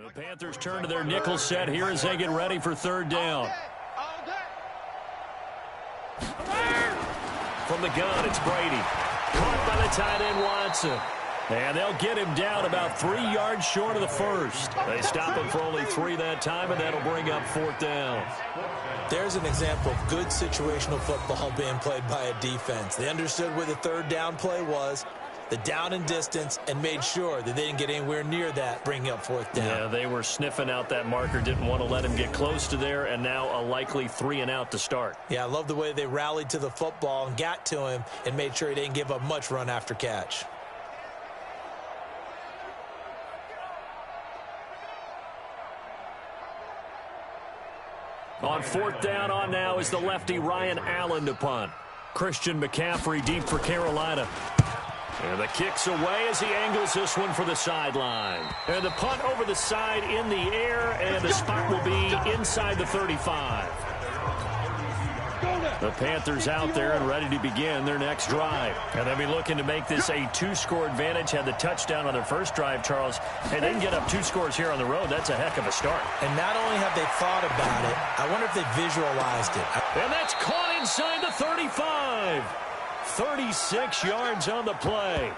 The Panthers turn to their nickel set here as they get ready for third down. From the gun, it's Brady. Caught by the tight end, Watson. And they'll get him down about 3 yards short of the first. They stop him for only 3 that time, and that'll bring up fourth down. There's an example of good situational football being played by a defense. They understood where the third down play was, the down and distance, and made sure that they didn't get anywhere near that, bringing up fourth down. Yeah, they were sniffing out that marker, didn't want to let him get close to there, and now a likely 3 and out to start. Yeah, I love the way they rallied to the football and got to him and made sure he didn't give up much run after catch. On fourth down on now is the lefty Ryan Allen to punt. Christian McCaffrey deep for Carolina. And the kick's away as he angles this one for the sideline. And the punt over the side in the air, and the spot will be inside the 35. The Panthers out there and ready to begin their next drive. And they'll be looking to make this a 2-score advantage. Had the touchdown on their first drive, Charles. Hey, they can get up 2 scores here on the road. That's a heck of a start. And not only have they thought about it, I wonder if they visualized it. And that's caught inside the 35. 36 yards on the play.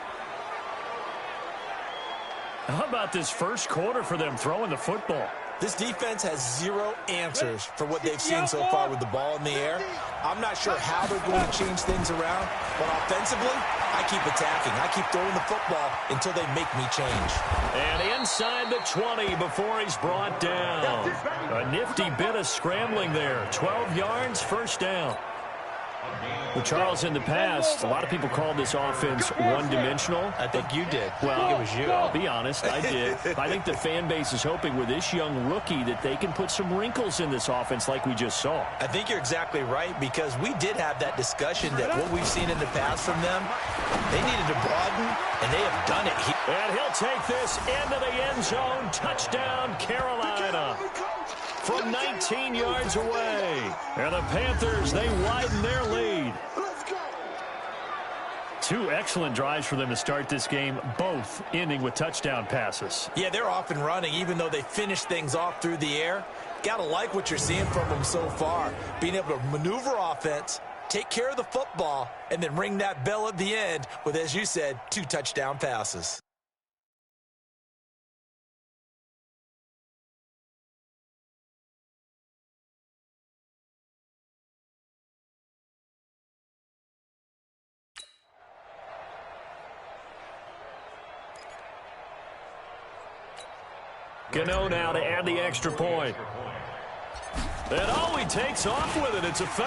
How about this first quarter for them throwing the football? This defense has 0 answers for what they've seen so far with the ball in the air. I'm not sure how they're going to change things around, but offensively, I keep attacking. I keep throwing the football until they make me change. And inside the 20 before he's brought down. A nifty bit of scrambling there. 12 yards, first down. Well, Charles, in the past, a lot of people called this offense one-dimensional. I think you did. Well, I think it was you. I'll be honest, I did. I think the fan base is hoping with this young rookie that they can put some wrinkles in this offense like we just saw. I think you're exactly right, because we did have that discussion that what we've seen in the past from them, they needed to broaden, and they have done it. And he'll take this into the end zone. Touchdown, Carolina. From 19 yards away. And the Panthers, they widen their lead. 2 excellent drives for them to start this game, both ending with touchdown passes. Yeah, they're off and running, even though they finish things off through the air. Got to like what you're seeing from them so far. Being able to maneuver offense, take care of the football, and then ring that bell at the end with, as you said, 2 touchdown passes. Gano now to add the extra point. And he takes off with it. It's a fake.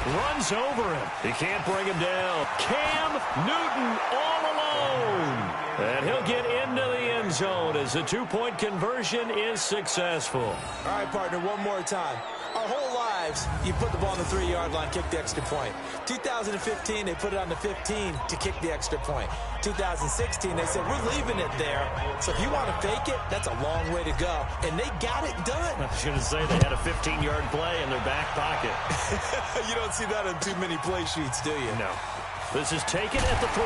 Runs over him. He can't bring him down. Cam Newton all alone. And he'll get into the end zone as the 2-point conversion is successful. All right, partner, one more time. Our whole lives, you put the ball on the 3-yard line, kick the extra point. 2015, they put it on the 15 to kick the extra point. 2016, they said, we're leaving it there. So if you want to fake it, that's a long way to go. And they got it done. I was going to say they had a 15-yard play in their back pocket. You don't see that on too many play sheets, do you? No. This is taken at the 3.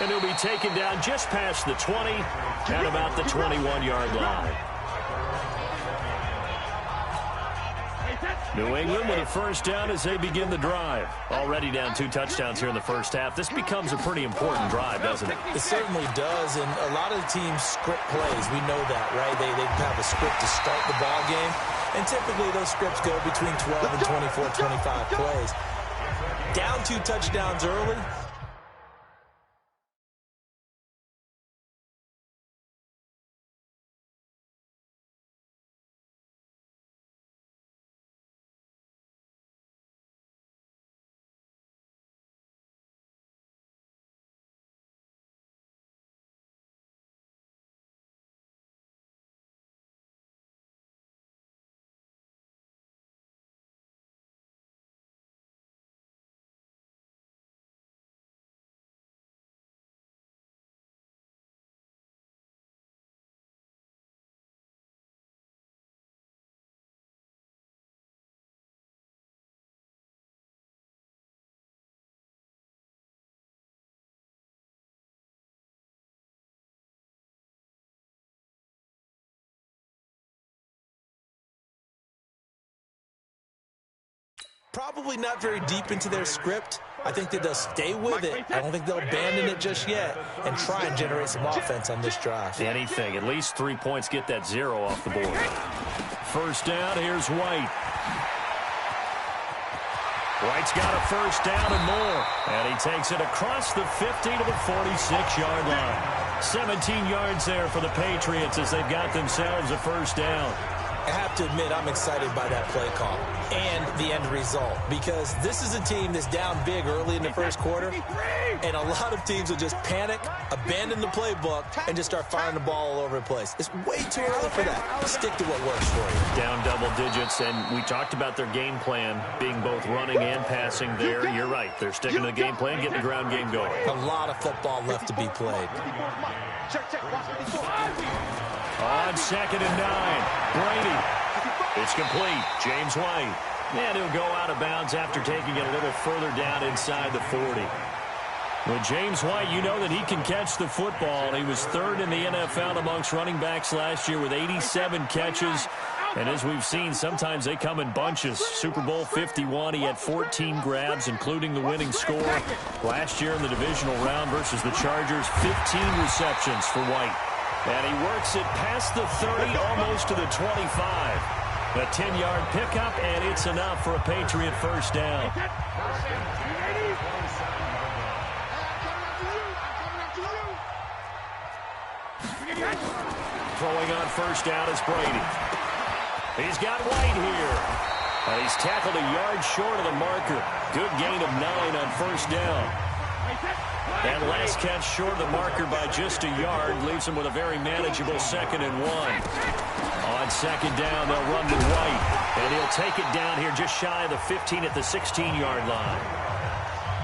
And he'll be taken down just past the 20 at about the 21-yard line. New England with a first down as they begin the drive. Already down 2 touchdowns here in the first half. This becomes a pretty important drive, doesn't it? It certainly does, and a lot of the teams script plays. We know that, right? They have a script to start the ball game, and typically those scripts go between 12 and 24, 25 plays. Down 2 touchdowns early, probably not very deep into their script. I think that they'll stay with it. I don't think they'll abandon it just yet and try and generate some offense on this drive. Anything. At least 3 points, get that 0 off the board. First down, here's White. White's got a first down and more. And he takes it across the 50 to the 46-yard line. 17 yards there for the Patriots as they've got themselves a first down. I have to admit, I'm excited by that play call and the end result, because this is a team that's down big early in the first quarter, and a lot of teams will just panic, abandon the playbook, and just start firing the ball all over the place. It's way too early for that. Stick to what works for you. Down double digits, and we talked about their game plan being both running and passing there. You're right. They're sticking to the game plan, getting the ground game going. A lot of football left to be played. On 2nd and 9, Brady. It's complete. James White. And he'll go out of bounds after taking it a little further down inside the 40. With James White, you know that he can catch the football. He was 3rd in the NFL amongst running backs last year with 87 catches. And as we've seen, sometimes they come in bunches. Super Bowl 51, he had 14 grabs, including the winning score. Last year in the divisional round versus the Chargers, 15 receptions for White. And he works it past the 30, almost to the 25. A 10-yard pickup, and it's enough for a Patriot first down. Throwing on first down is Brady. He's got White here. And he's tackled a yard short of the marker. Good gain of 9 on first down. And last catch short of the marker by just a yard leaves him with a very manageable 2nd and 1. On 2nd down, they'll run with White. And he'll take it down here just shy of the 15 at the 16-yard line.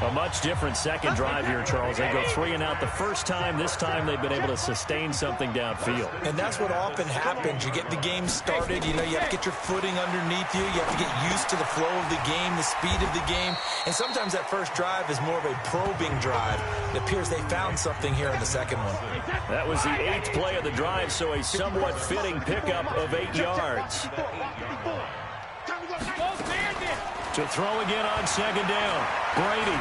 A much different second drive here, Charles. They go 3 and out the first time. This time they've been able to sustain something downfield. And that's what often happens. You get the game started. You know, you have to get your footing underneath you. You have to get used to the flow of the game, the speed of the game. And sometimes that first drive is more of a probing drive. It appears they found something here in the second one. That was the 8th play of the drive, so a somewhat fitting pickup of 8 yards. To throw again on 2nd down. Brady.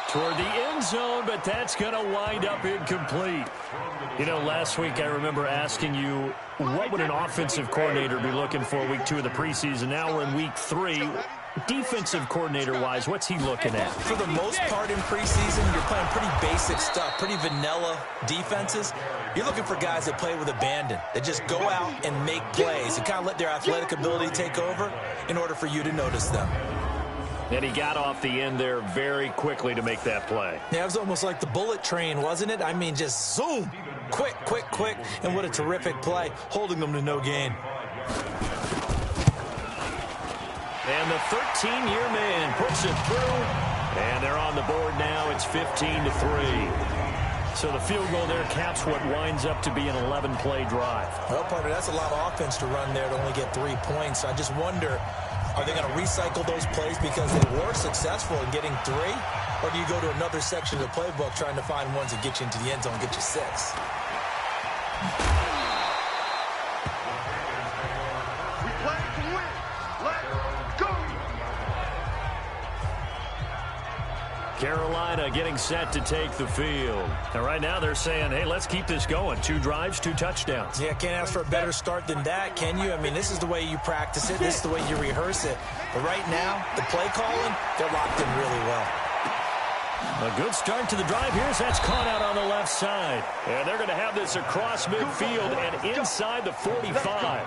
Toward the end zone, but that's going to wind up incomplete. You know, last week I remember asking you, what would an offensive coordinator be looking for week 2 of the preseason? Now we're in week 3. Defensive coordinator-wise, what's he looking at? For the most part in preseason, you're playing pretty basic stuff, pretty vanilla defenses. You're looking for guys that play with abandon, that just go out and make plays and kind of let their athletic ability take over in order for you to notice them. And he got off the end there very quickly to make that play. Yeah, it was almost like the bullet train, wasn't it? I mean, just zoom, quick, quick, quick, and what a terrific play, holding them to no gain. And the 13-year man puts it through, and they're on the board now. It's 15-3. So the field goal there caps what winds up to be an 11-play drive. Well, partner, that's a lot of offense to run there to only get 3 points. I just wonder, are they going to recycle those plays because they were successful in getting 3? Or do you go to another section of the playbook trying to find ones that get you into the end zone and get you 6? Carolina getting set to take the field. And right now they're saying, hey, let's keep this going. 2 drives, 2 touchdowns. Yeah, can't ask for a better start than that, can you? I mean, this is the way you practice it. This is the way you rehearse it. But right now, the play calling, they're locked in really well. A good start to the drive. Here's that's caught out on the left side. And they're going to have this across midfield and inside the 45.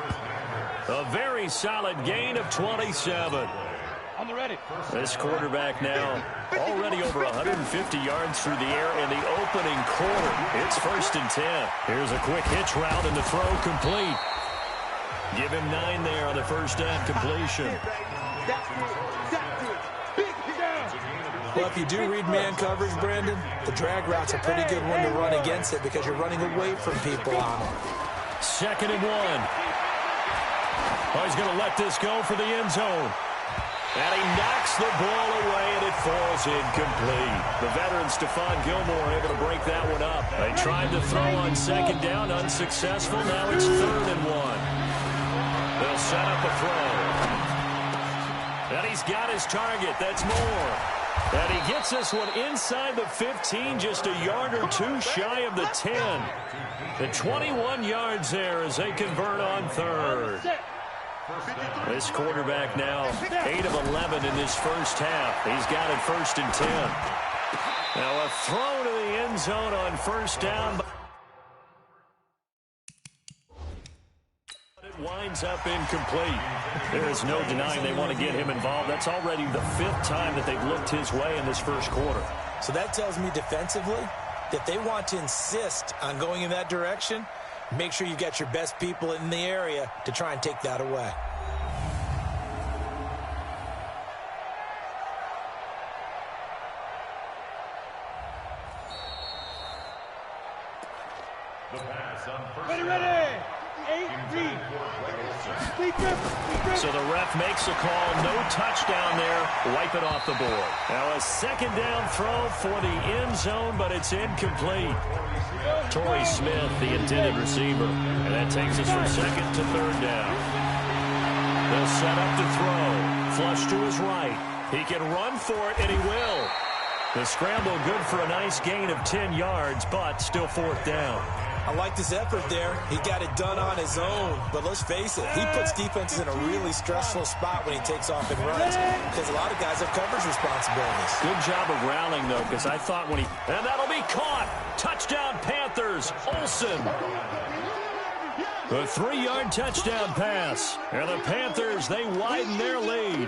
A very solid gain of 27. On the ready. This quarterback now already over 150 yards through the air in the opening quarter. It's 1st and 10. Here's a quick hitch route and the throw complete. Give him 9 there on the first down completion. Well, if you do read man coverage, Brandon, the drag route's a pretty good one to run against it because you're running away from people on it. 2nd and 1. Oh, he's going to let this go for the end zone. And he knocks the ball away, and it falls incomplete. The veteran Stephon Gilmore able to break that one up. They tried to throw on 2nd down, unsuccessful. Now it's 3rd and 1. They'll set up a throw. And he's got his target. That's more. And he gets this one inside the 15, just a yard or two shy of the 10. The 21 yards there as they convert on third. This quarterback now 8 of 11 in this first half. He's got it 1st and 10. Now a throw to the end zone on first down. It winds up incomplete. There is no denying they want to get him involved. That's already the 5th time that they've looked his way in this first quarter. So that tells me defensively that they want to insist on going in that direction. Make sure you got your best people in the area to try and take that away. Ready. So the ref makes a call. No touchdown there. Wipe it off the board. Now a 2nd down throw for the end zone, but it's incomplete. Torrey Smith, the intended receiver. And that takes us from 2nd to 3rd down. They'll set up to throw. Flush to his right. He can run for it, and he will. The scramble good for a nice gain of 10 yards, but still 4th down. I liked his effort there. He got it done on his own. But let's face it, he puts defenses in a really stressful spot when he takes off and runs because a lot of guys have coverage responsibilities. Good job of rallying, though, because I thought when he... And that'll be caught. Touchdown, Panthers. Olsen. The 3-yard touchdown pass. And the Panthers, they widen their lead.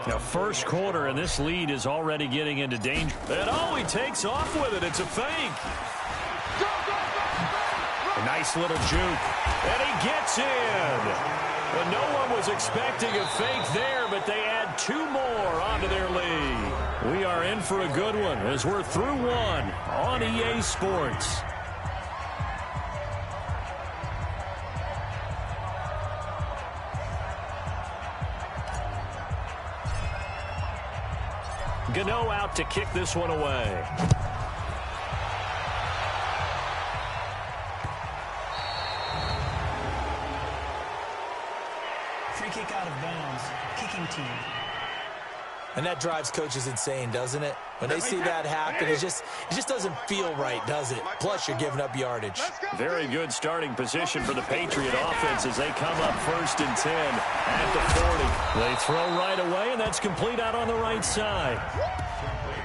Now, first quarter, and this lead is already getting into danger. And he takes off with it. It's a fake. A nice little juke. And he gets in. And no one was expecting a fake there, but they add 2 more onto their lead. We are in for a good one as we're through 1 on EA Sports. Gano out to kick this one away. Free kick out of bounds. Kicking team. And that drives coaches insane, doesn't it? When they see that happen, it just doesn't feel right, does it? Plus, you're giving up yardage. Very good starting position for the Patriot offense as they come up 1st and 10 at the 40. They throw right away, and that's complete out on the right side.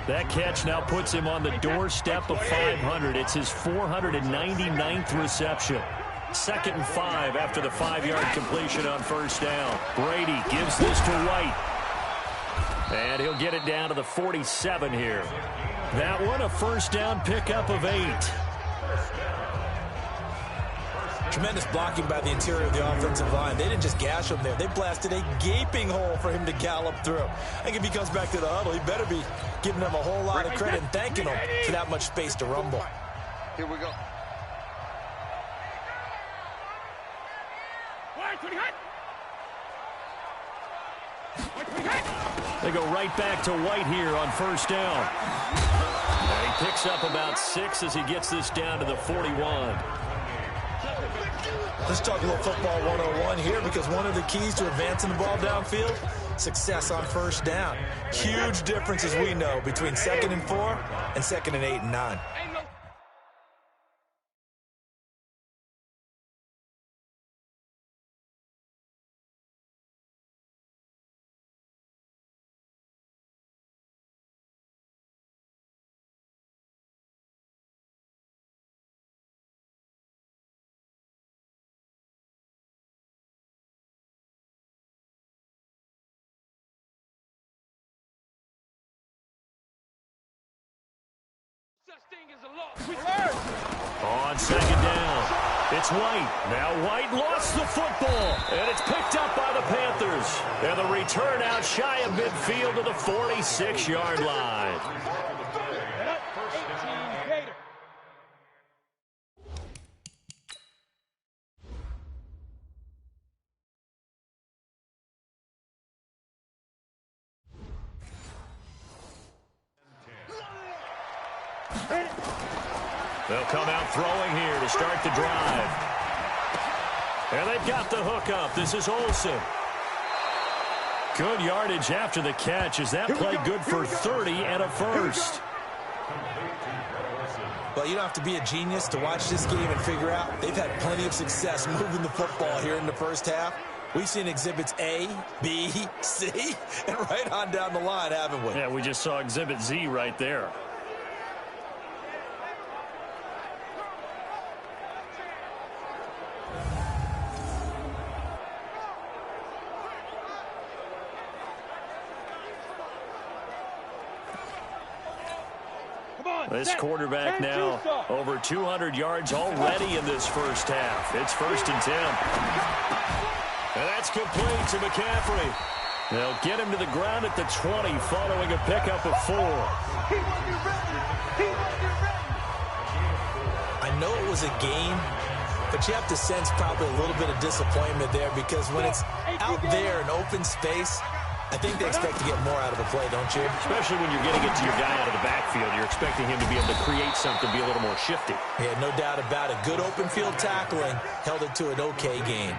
That catch now puts him on the doorstep of 500. It's his 499th reception. 2nd and 5 after the 5-yard completion on first down. Brady gives this to White. And he'll get it down to the 47 here. That one, a first down pickup of 8. Tremendous blocking by the interior of the offensive line. They didn't just gash him there. They blasted a gaping hole for him to gallop through. I think if he comes back to the huddle, he better be giving them a whole lot of credit and thanking them for that much space to rumble. Here we go. They go right back to White here on first down. And he picks up about 6 as he gets this down to the 41. Let's talk a little football 101 here because one of the keys to advancing the ball downfield, success on first down. Huge difference, as we know, between 2nd and 4 and 2nd and 8 and 9. On 2nd down, it's White. Now White lost the football, and it's picked up by the Panthers. And the return out shy of midfield to the 46-yard line. They'll come out throwing here to start the drive. And they've got the hook up. This is Olsen. Good yardage after the catch. Is that play good for 30 and a first? Well, you don't have to be a genius to watch this game and figure out they've had plenty of success moving the football here in the first half. We've seen exhibits A, B, C, and right on down the line, haven't we? Yeah, we just saw exhibit Z right there. This quarterback now over 200 yards already in this first half. It's 1st and 10. And that's complete to McCaffrey. They'll get him to the ground at the 20 following a pickup of 4. I know it was a game, but you have to sense probably a little bit of disappointment there because when it's out there in open space, I think they expect to get more out of a play, don't you? Especially when you're getting it to your guy out of the backfield. You're expecting him to be able to create something, be a little more shifty. Yeah, no doubt about it. Good open field tackling held it to an okay game.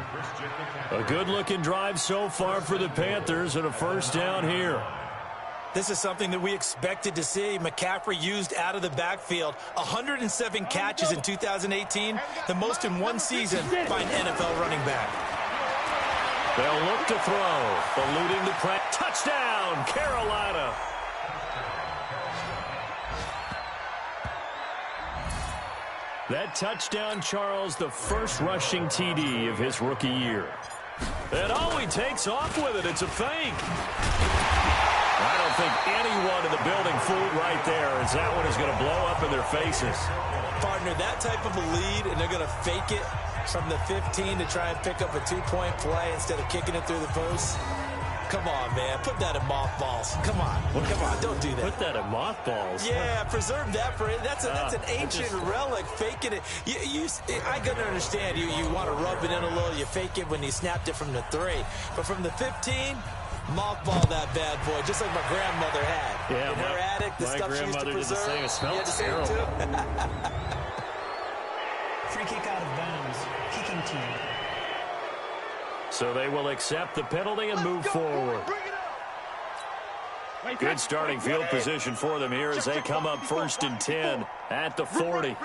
A good-looking drive so far for the Panthers and a first down here. This is something that we expected to see. McCaffrey used out of the backfield. 107 catches in 2018, the most in one season by an NFL running back. They'll look to throw. Eluding the press. Touchdown, Carolina. That touchdown, Charles, the first rushing TD of his rookie year. And he takes off with it. It's a fake. I don't think anyone in the building fooled right there, as that one is going to blow up in their faces. Partner, that type of a lead, and they're going to fake it from the 15 to try and pick up a 2-point play instead of kicking it through the post. Come on, man. Put that in mothballs. Come on. Come on. Don't do that. Put that in mothballs? Yeah, preserve that for it. That's an ancient relic. Faking it. I can understand. You want to rub it in a little. You fake it when you snapped it from the 3. But from the 15, mothball that bad boy, just like my grandmother had. Yeah, in her attic, the stuff she used to preserve. Did the same. It smells terrible. Free kick out of bounds. Kicking team. So they will accept the penalty and move forward. Good starting field position for them here as they come up 1st and 10 at the 40.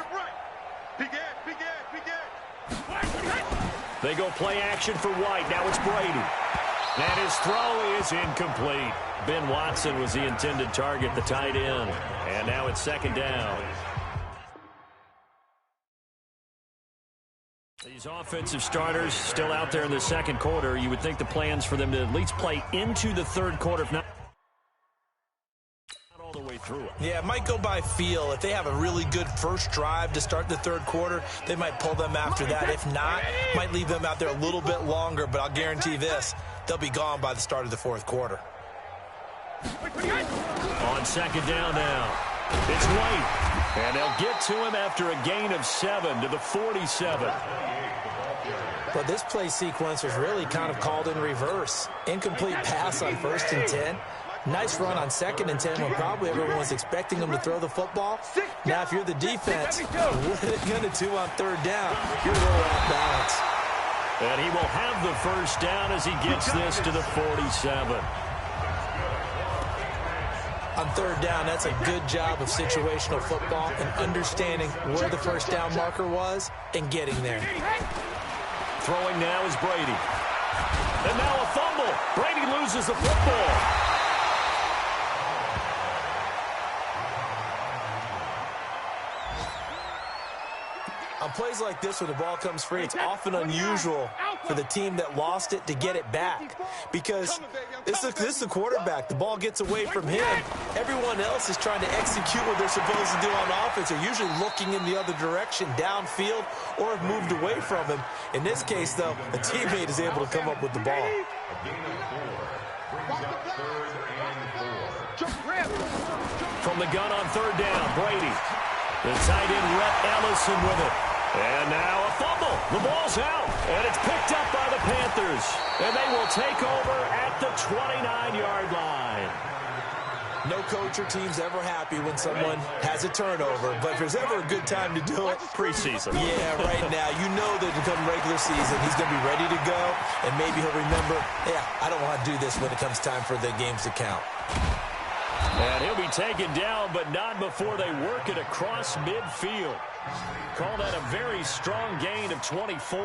They go play action for White. Now it's Brady. And his throw is incomplete. Ben Watson was the intended target, the tight end. And now it's 2nd down. These offensive starters still out there in the second quarter. You would think the plans for them to at least play into the third quarter, if not all the way through it. Yeah, it might go by feel. If they have a really good first drive to start the third quarter, they might pull them after that. If not, might leave them out there a little bit longer, but I'll guarantee this, they'll be gone by the start of the fourth quarter. On 2nd down now, it's White. And they'll get to him after a gain of 7 to the 47. But this play sequence was really kind of called in reverse. Incomplete pass on 1st and 10. Nice run on 2nd and 10 when probably everyone was expecting him to throw the football. Now, if you're the defense, what are they going to do on 3rd down? You're a little off balance. And he will have the first down as he gets this to the 47. On 3rd down, that's a good job of situational football and understanding where the first down marker was and getting there. Throwing now is Brady. And now a fumble. Brady loses the football. On plays like this where the ball comes free, it's often unusual for the team that lost it to get it back because this is the quarterback. The ball gets away from him. Everyone else is trying to execute what they're supposed to do on offense. They're usually looking in the other direction, downfield, or have moved away from him. In this case, though, a teammate is able to come up with the ball. From the gun on 3rd down, Brady. The tight end, Rhett Ellison, with it. And now a fumble. The ball's out, and it's picked up by the Panthers. And they will take over at the 29-yard line. No coach or team's ever happy when someone has a turnover, but if there's ever a good time to do it, preseason. Yeah, right now. You know that come regular season, he's going to be ready to go, and maybe he'll remember, yeah, I don't want to do this when it comes time for the games to count. And he'll be taken down, but not before they work it across midfield. Call that a very strong gain of 24.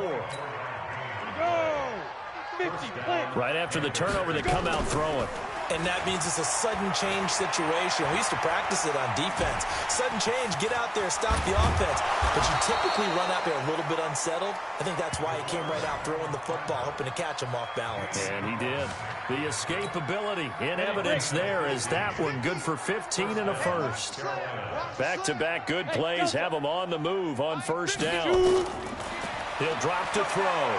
Right after the turnover, they come out throwing. And that means it's a sudden change situation. We used to practice it on defense. Sudden change, get out there, stop the offense. But you typically run out there a little bit unsettled. I think that's why he came right out throwing the football, hoping to catch him off balance. And he did. The escapability in evidence there is that one good for 15 and a first. Back-to-back good plays have him on the move on first down. He'll drop to throw.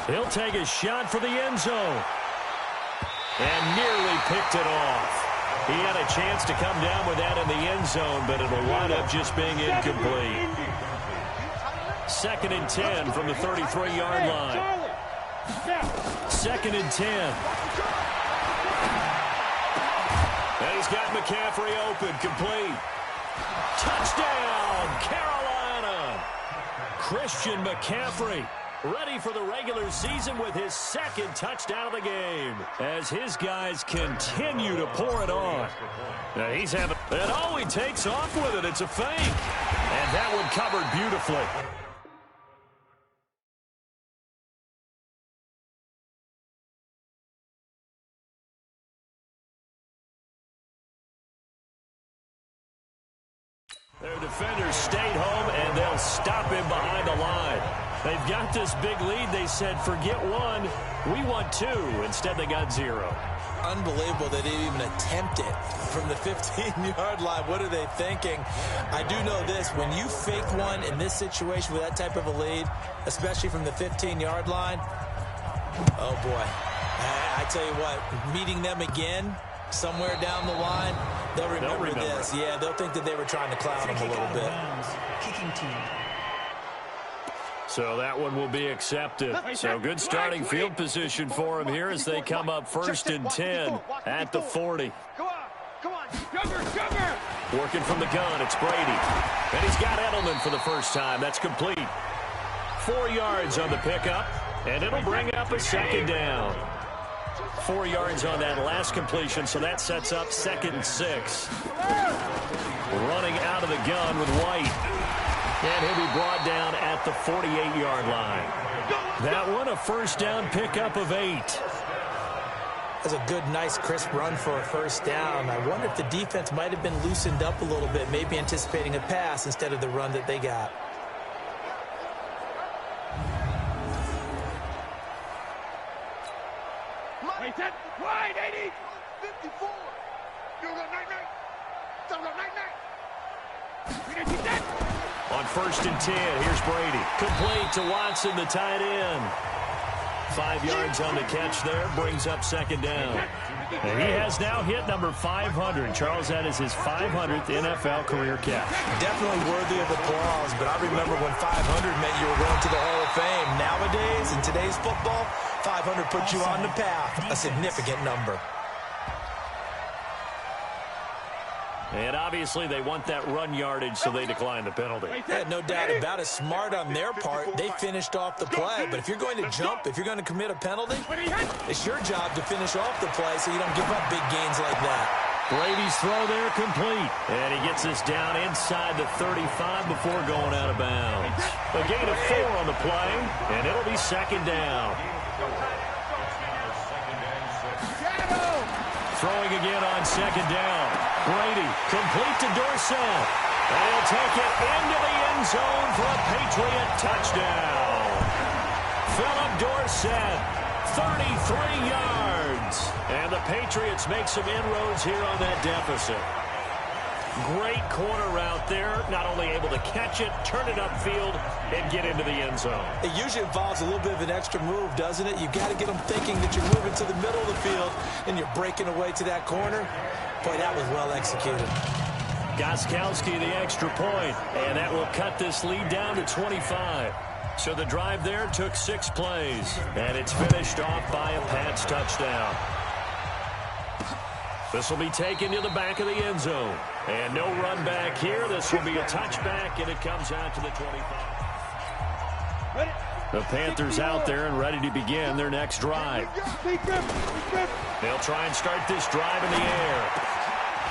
He'll take a shot for the end zone. And nearly picked it off. He had a chance to come down with that in the end zone, but it'll wind up just being incomplete. 2nd and 10 from the 33-yard line. 2nd and 10. And he's got McCaffrey open, complete. Touchdown, Carolina! Christian McCaffrey ready for the regular season with his 2nd touchdown of the game as his guys continue to pour it on. Now he's having it. Oh, he takes off with it. It's a fake. And that one covered beautifully. Their defenders stayed home, and they'll stop him behind the line. They've got this big lead. They said, forget one, we want 2. Instead, they got 0. Unbelievable that they even attempt it from the 15-yard line. What are they thinking? I do know this. When you fake one in this situation with that type of a lead, especially from the 15-yard line, oh, boy. I tell you what, meeting them again somewhere down the line, they'll remember this. Yeah, they'll think that they were trying to clown them a little bit. Kicking team. So that one will be accepted. So good starting field position for him here as they come up 1st and 10 at the 40. Working from the gun, it's Brady. And he's got Edelman for the first time. That's complete. 4 yards on the pickup, and it'll bring up a 2nd down. 4 yards on that last completion, so that sets up 2nd and 6. Running out of the gun with White. And he'll be brought down at the 48-yard line. That one, a first down pickup of 8. That's a good, nice, crisp run for a first down. I wonder if the defense might have been loosened up a little bit, maybe anticipating a pass instead of the run that they got. Wide, 80. 54. You go night-night. On 1st and 10, here's Brady. Complete to Watson, the tight end. 5 yards on the catch there, brings up 2nd down. And he has now hit number 500. Charles, that is his 500th NFL career catch. Definitely worthy of applause, but I remember when 500 meant you were going to the Hall of Fame. Nowadays, in today's football, 500 puts you on the path, a significant number. And obviously they want that run yardage, so they decline the penalty. Yeah, no doubt about it. Smart on their part. They finished off the play. But if you're going to jump, if you're going to commit a penalty, it's your job to finish off the play so you don't give up big gains like that. Brady's throw there complete. And he gets us down inside the 35 before going out of bounds. A gain of 4 on the play, and it'll be 2nd down. Throwing again on 2nd down. Brady, complete to Dorsett. And he'll take it into the end zone for a Patriot touchdown. Philip Dorsett, 33 yards. And the Patriots make some inroads here on that deficit. Great corner route there. Not only able to catch it, turn it upfield, and get into the end zone. It usually involves a little bit of an extra move, doesn't it? You've got to get them thinking that you're moving to the middle of the field and you're breaking away to that corner. Boy, that was well executed. Gostkowski, the extra point, and that will cut this lead down to 25. So the drive there took 6 plays, and it's finished off by a Pats touchdown. This will be taken to the back of the end zone. And no run back here. This will be a touchback, and it comes out to the 25. The Panthers out there and ready to begin their next drive. They'll try and start this drive in the air.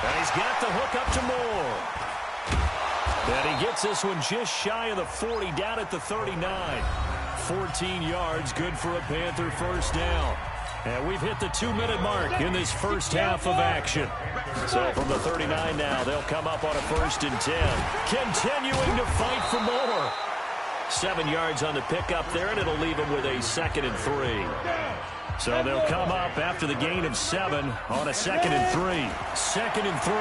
And he's got the hook up to Moore. And he gets this one just shy of the 40, down at the 39. 14 yards, good for a Panther first down. And we've hit the 2-minute mark in this first half of action. So from the 39 now, they'll come up on a 1st and 10. Continuing to fight for more. 7 yards on the pickup there, and it'll leave them with a 2nd and 3. So they'll come up after the gain of 7 on a 2nd and 3. 2nd and 3.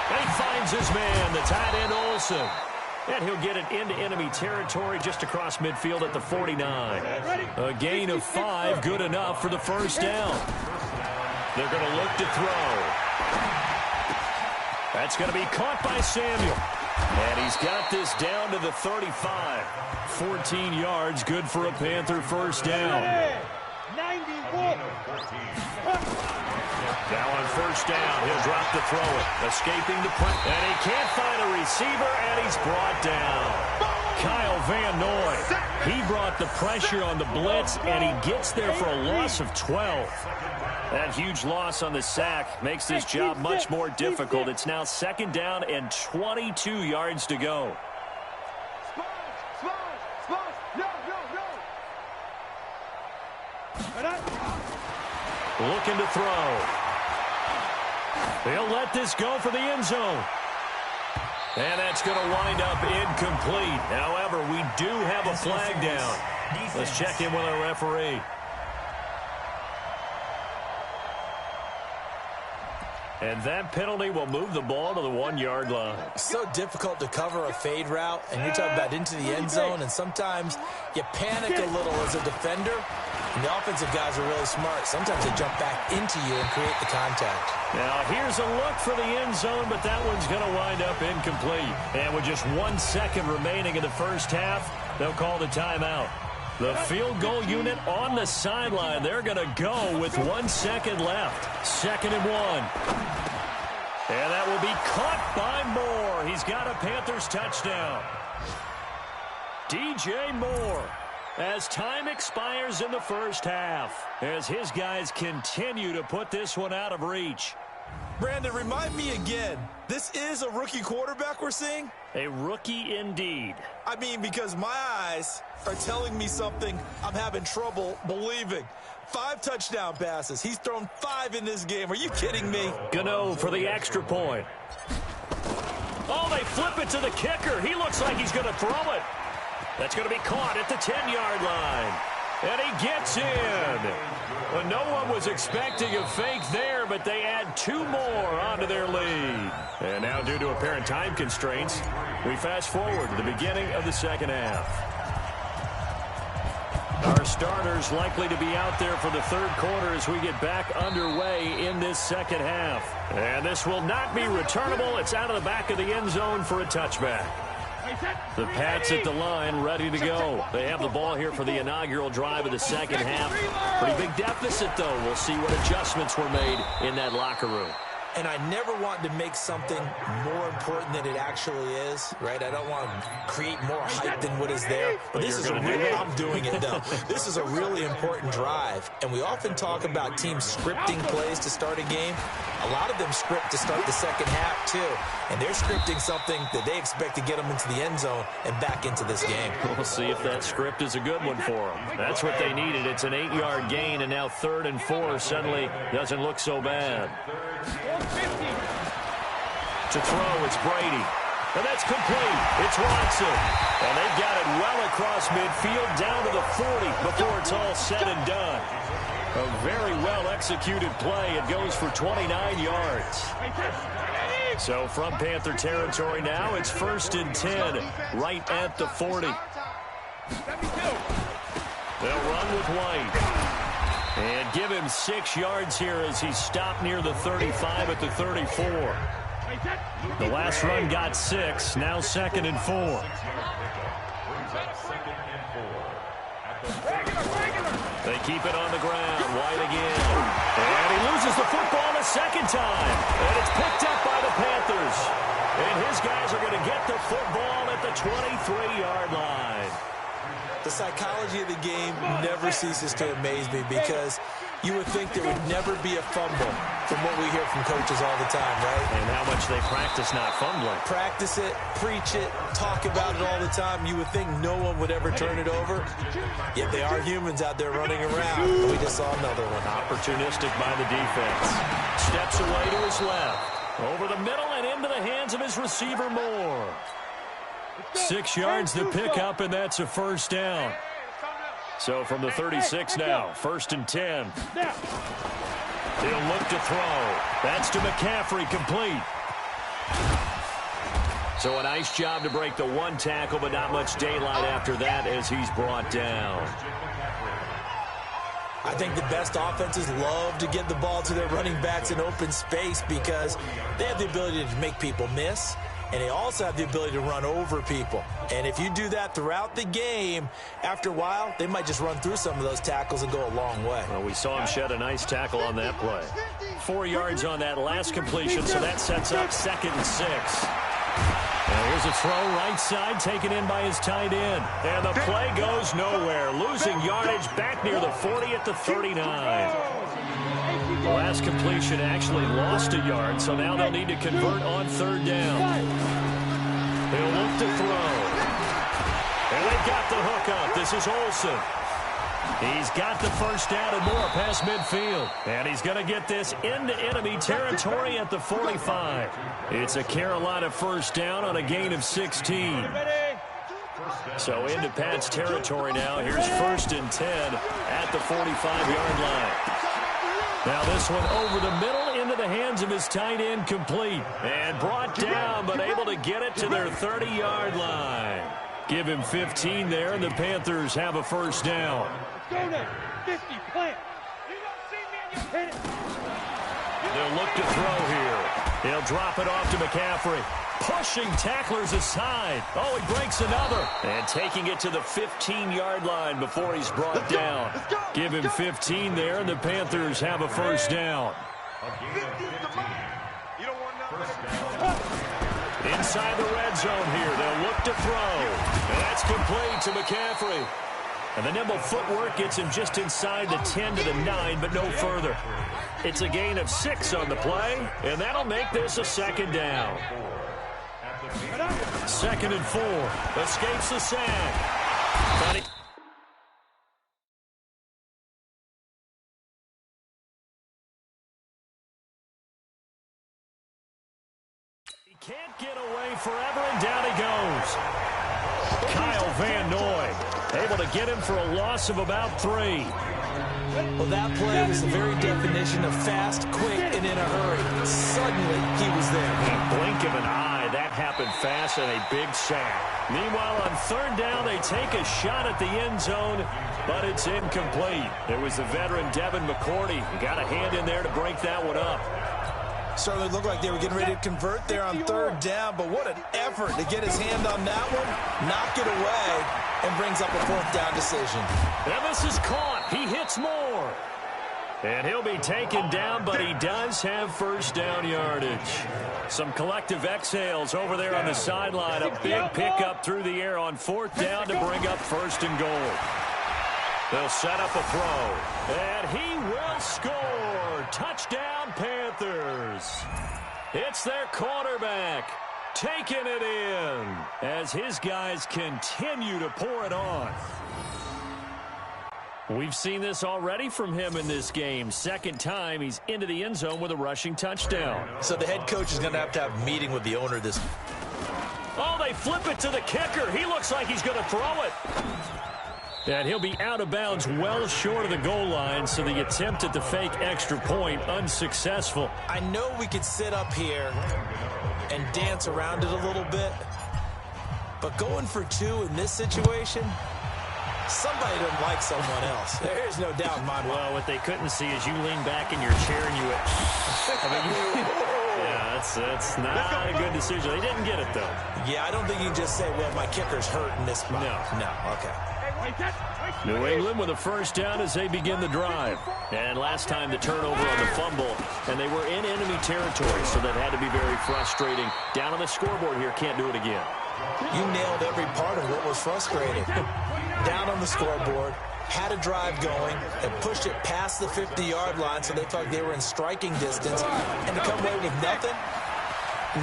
And he finds his man, the tight end Olsen. And he'll get it into enemy territory just across midfield at the 49. A gain of 5, good enough for the first down. They're going to look to throw. That's going to be caught by Samuel. And he's got this down to the 35. 14 yards, good for a Panther first down. 91. Now on first down, he'll drop to throw it. Escaping the pressure. And he can't find a receiver, and he's brought down. Kyle Van Noy. He brought the pressure on the blitz, and he gets there for a loss of 12. That huge loss on the sack makes this job much more difficult. It's now 2nd down and 22 yards to go. Looking to throw. They'll let this go for the end zone. And that's going to wind up incomplete. However, we do have a flag down. Let's check in with our referee. And that penalty will move the ball to the 1-yard line. So difficult to cover a fade route, and you're talking about into the end zone, and sometimes you panic a little as a defender, and the offensive guys are really smart. Sometimes they jump back into you and create the contact. Now, here's a look for the end zone, but that one's going to wind up incomplete. And with just 1 second remaining in the first half, they'll call the timeout. The field goal unit on the sideline. They're going to go with 1 second left. 2nd and 1. And that will be caught by Moore. He's got a Panthers touchdown. DJ Moore, as time expires in the first half, as his guys continue to put this one out of reach. Brandon, remind me again, this is a rookie quarterback we're seeing? A rookie indeed. I mean, because my eyes are telling me something I'm having trouble believing. 5 touchdown passes. He's thrown 5 in this game. Are you kidding me? Gano for the extra point. Oh, they flip it to the kicker. He looks like he's going to throw it. That's going to be caught at the 10-yard line. And he gets in. Well, no one was expecting a fake there, but they add 2 more onto their lead. And now, due to apparent time constraints, we fast forward to the beginning of the second half. Our starters likely to be out there for the third quarter as we get back underway in this second half. And this will not be returnable. It's out of the back of the end zone for a touchback. The Pats at the line, ready to go. They have the ball here for the inaugural drive of the second half. Pretty big deficit, though. We'll see what adjustments were made in that locker room. And I never want to make something more important than it actually is, right? I don't want to create more hype than what is there. But this is a really, I'm doing it, though. This is a really important drive. And we often talk about teams scripting plays to start a game. A lot of them script to start the second half, too. And they're scripting something that they expect to get them into the end zone and back into this game. We'll see if that script is a good one for them. That's what they needed. It's an 8-yard gain, and now 3rd and 4 suddenly doesn't look so bad. To throw, it's Brady. And that's complete. It's Watson. And they've got it well across midfield down to the 40 before it's all said and done. A very well-executed play. It goes for 29 yards. So from Panther territory now, it's 1st and 10, right at the 40. They'll run with White. And give him 6 yards here as he stopped near the 35 at the 34. The last run got 6, now 2nd and 4. They keep it on the ground. White again. And he loses the football a second time. And it's picked up by the Panthers. And his guys are going to get the football at the 23-yard line. The psychology of the game never ceases to amaze me because you would think there would never be a fumble from what we hear from coaches all the time, right? And how much they practice not fumbling. Practice it, preach it, talk about it all the time. You would think no one would ever turn it over. Yet they are humans out there running around. And we just saw another one. Opportunistic by the defense. Steps away to his left. Over the middle and into the hands of his receiver Moore. 6 yards to pick up, and that's a first down. So from the 36 now, 1st and 10. He'll look to throw. That's to McCaffrey, complete. So a nice job to break the one tackle, but not much daylight after that as he's brought down. I think the best offenses love to get the ball to their running backs in open space because they have the ability to make people miss, and they also have the ability to run over people. And if you do that throughout the game, after a while, they might just run through some of those tackles and go a long way. Well, we saw him shed a nice tackle on that play. 4 yards on that last completion, so that sets up 2nd and 6. Now here's a throw right side taken in by his tight end. And the play goes nowhere. Losing yardage back near the 40 at the 39. The last completion actually lost a yard, so now they'll need to convert on 3rd down. He'll look to throw. And they've got the hook up. This is Olsen. He's got the first down and more past midfield. And he's going to get this into enemy territory at the 45. It's a Carolina first down on a gain of 16. So into Pat's territory now. Here's 1st and 10 at the 45-yard line. Now this one over the middle into the hands of his tight end, complete. And brought down, but able to get it to their 30-yard line. Give him 15 there, and the Panthers have a first down. Go there. 50, plant. You don't see me and you hit it. They'll look to throw here. He'll drop it off to McCaffrey. Pushing tacklers aside. Oh, he breaks another. And taking it to the 15-yard line before he's brought down. Give him 15 there, and the Panthers have a first down. Inside the red zone here. They'll look to throw. And that's complete to McCaffrey. And the nimble footwork gets him just inside the 10 to the 9, but no further. It's a gain of 6 on the play, and that'll make this a 2nd down. 2nd and 4. Escapes the sack. He can't get away forever, and down he goes. Kyle Van Noy able to get him for a loss of about 3. Well, that play was the very definition of fast, quick, and in a hurry. Suddenly, he was there. In a blink of an eye, that happened fast and a big sack. Meanwhile, on 3rd down, they take a shot at the end zone, but it's incomplete. It was the veteran Devin McCourty who got a hand in there to break that one up. Certainly looked like they were getting ready to convert there on 3rd down, but what an effort to get his hand on that one, knock it away, and brings up a 4th down decision. And this is caught. He hits Moore. And he'll be taken down, but he does have first down yardage. Some collective exhales over there on the sideline. A big pickup through the air on 4th down to bring up 1st and goal. They'll set up a throw. And he will score. Touchdown, Panthers. It's their quarterback taking it in as his guys continue to pour it on. We've seen this already from him in this game. 2nd time he's into the end zone with a rushing touchdown. So the head coach is going to have a meeting with the owner this. Oh, they flip it to the kicker. He looks like he's going to throw it. And he'll be out of bounds well short of the goal line, so the attempt at the fake extra point unsuccessful. I know we could sit up here and dance around it a little bit, but going for 2 in this situation, somebody doesn't like someone else. There's no doubt in my mind. Well, what they couldn't see is you lean back in your chair and you went, yeah, that's not a good decision. They didn't get it, though. Yeah, I don't think you can just say, well, my kicker's hurt in this spot. No. Okay. New England with a first down as they begin the drive. And last time the turnover on the fumble, and they were in enemy territory, so that had to be very frustrating. Down on the scoreboard here, can't do it again. You nailed every part of what was frustrating. Down on the scoreboard, had a drive going, and pushed it past the 50-yard line so they thought they were in striking distance, and to come away with nothing,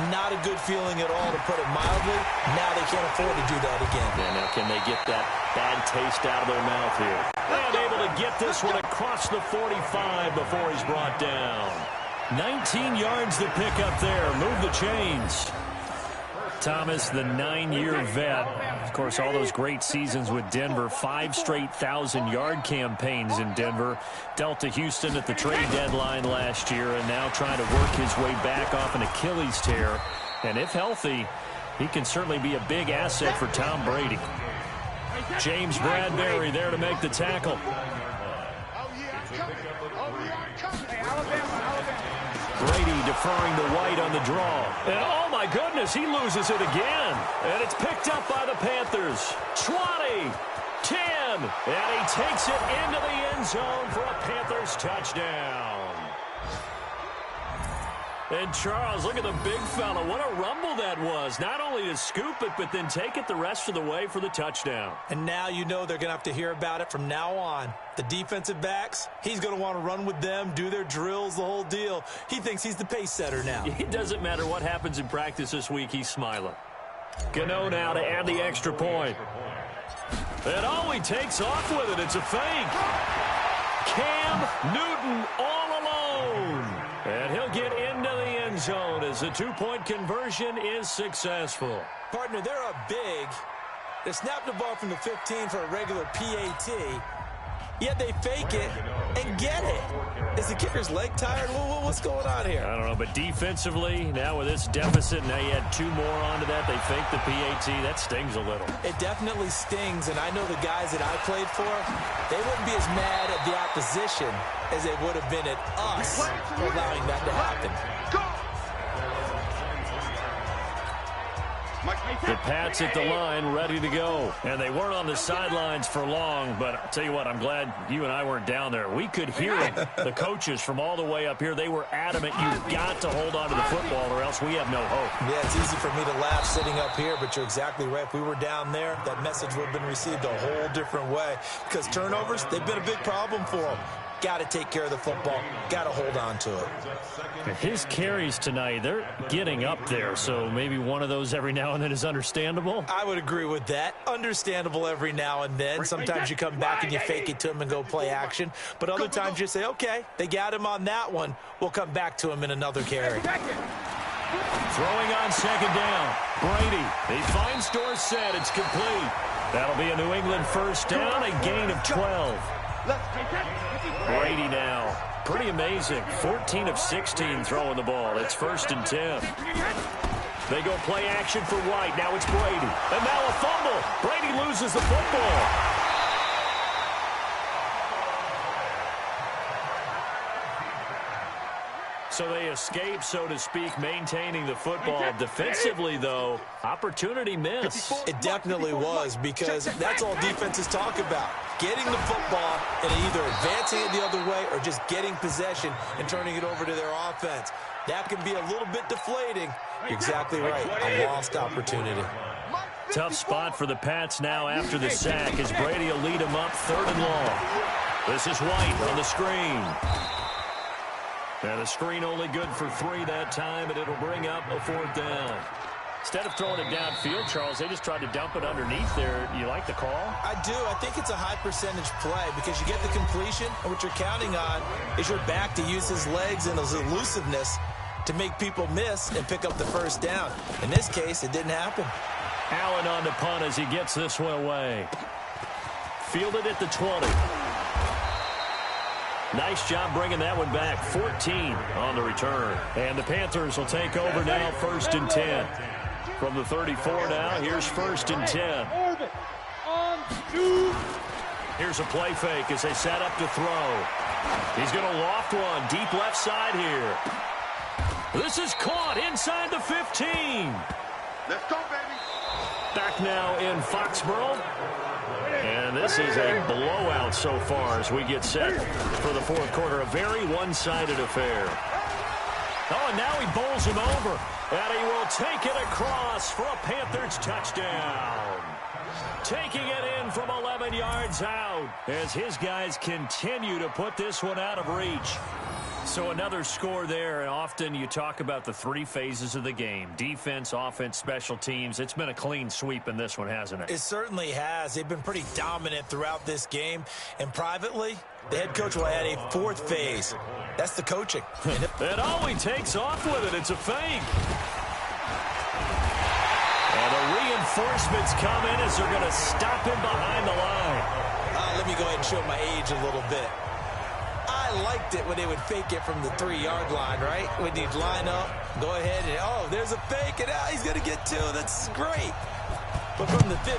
not a good feeling at all, to put it mildly. Now they can't afford to do that again. Yeah, now can they get that bad taste out of their mouth here? And able to get this one across the 45 before he's brought down. 19 yards to pick up there. Move the chains. Thomas, the 9-year vet. Of course, all those great seasons with Denver. 5 straight 1,000-yard campaigns in Denver. Dealt to Houston at the trade deadline last year, and now trying to work his way back off an Achilles tear. And if healthy, he can certainly be a big asset for Tom Brady. James Bradbury there to make the tackle. Brady deferring to White on the draw. And oh my goodness, he loses it again. And it's picked up by the Panthers. 20, 10, and he takes it into the end zone for a Panthers touchdown. And Charles, look at the big fella. What a rumble that was. Not only to scoop it, but then take it the rest of the way for the touchdown. And now you know they're going to have to hear about it from now on. The defensive backs, he's going to want to run with them, do their drills, the whole deal. He thinks he's the pace setter now. It doesn't matter what happens in practice this week, he's smiling. Gano now to add the extra point. And oh, he takes off with it. It's a fake. Cam Newton all alone. And he'll get into the end zone as the 2-point conversion is successful. Partner, they're up big. They snapped the ball from the 15 for a regular PAT. Yet they fake it and get it. Is the kicker's leg tired? What's going on here? I don't know, but defensively, now with this deficit, now you add 2 more onto that. They fake the PAT. That stings a little. It definitely stings, and I know the guys that I played for, they wouldn't be as mad at the opposition as they would have been at us for allowing that to happen. The Pats at the line, ready to go. And they weren't on the sidelines for long, but I'll tell you what, I'm glad you and I weren't down there. We could hear it. The coaches from all the way up here, they were adamant, you've got to hold on to the football or else we have no hope. Yeah, it's easy for me to laugh sitting up here, but you're exactly right. If we were down there, that message would have been received a whole different way. Because turnovers, they've been a big problem for them. Got to take care of the football. Got to hold on to it. His carries tonight, they're getting up there, so maybe one of those every now and then is understandable. I would agree with that. Understandable every now and then. Sometimes you come back and you fake it to him and go play action. But other times you say, okay, they got him on that one. We'll come back to him in another carry. Throwing on second down. Brady, he finds Dorsett. It's complete. That'll be a New England first down, a gain of 12. Brady now, pretty amazing. 14 of 16 throwing the ball. It's 1st and 10. They go play action for White. Now it's Brady. And now a fumble. Brady loses the football. So they escape, so to speak, maintaining the football. Defensively, though, opportunity miss. It definitely was, because that's all defenses talk about. Getting the football and either advancing it the other way or just getting possession and turning it over to their offense. That can be a little bit deflating. You're exactly right. A lost opportunity. Tough spot for the Pats now after the sack as Brady will lead them up 3rd and long. This is White on the screen. And the screen only good for 3 that time, and it'll bring up a 4th down. Instead of throwing it downfield, Charles, they just tried to dump it underneath there. You like the call? I do. I think it's a high percentage play because you get the completion, and what you're counting on is your back to use his legs and his elusiveness to make people miss and pick up the first down. In this case, it didn't happen. Allen on the punt as he gets this one away. Fielded at the 20. Nice job bringing that one back. 14 on the return. And the Panthers will take over now, 1st and 10. From the 34 now, here's 1st and 10. Here's a play fake as they set up to throw. He's going to loft one deep left side here. This is caught inside the 15. Let's go, baby. Back now in Foxborough. And this is a blowout so far as we get set for the fourth quarter. A very one-sided affair. Oh, and now he bowls him over. And he will take it across for a Panthers touchdown. Taking it in from 11 yards out as his guys continue to put this one out of reach. So another score there, and often you talk about the three phases of the game. Defense, offense, special teams. It's been a clean sweep in this one, hasn't it? It certainly has. They've been pretty dominant throughout this game. And privately, the head coach will add a fourth phase. That's the coaching. And oh, he takes off with it. It's a fake. And the reinforcements come in as they're going to stop him behind the line. Let me go ahead and show my age a little bit. I liked it when they would fake it from the 3-yard line, right? When you'd line up, go ahead and, oh, there's a fake, and he's going to get two. That's great. But from the 15,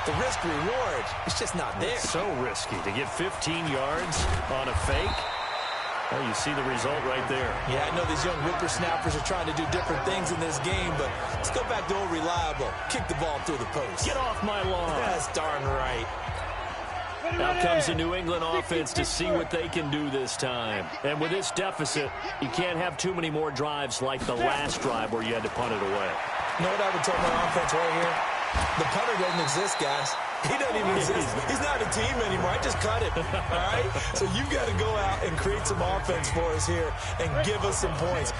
the risk-reward, it's just not there. It's so risky to get 15 yards on a fake. Well, you see the result right there. Yeah, I know these young whippersnappers are trying to do different things in this game, but let's go back to old reliable. Kick the ball through the post. Get off my lawn. That's darn right. Out comes the New England offense to see what they can do this time. And with this deficit, you can't have too many more drives like the last drive where you had to punt it away. You know what I would tell my offense right here? The punter doesn't exist, guys. He doesn't even exist. He's not a team anymore. I just cut him, all right? So you've got to go out and create some offense for us here and give us some points.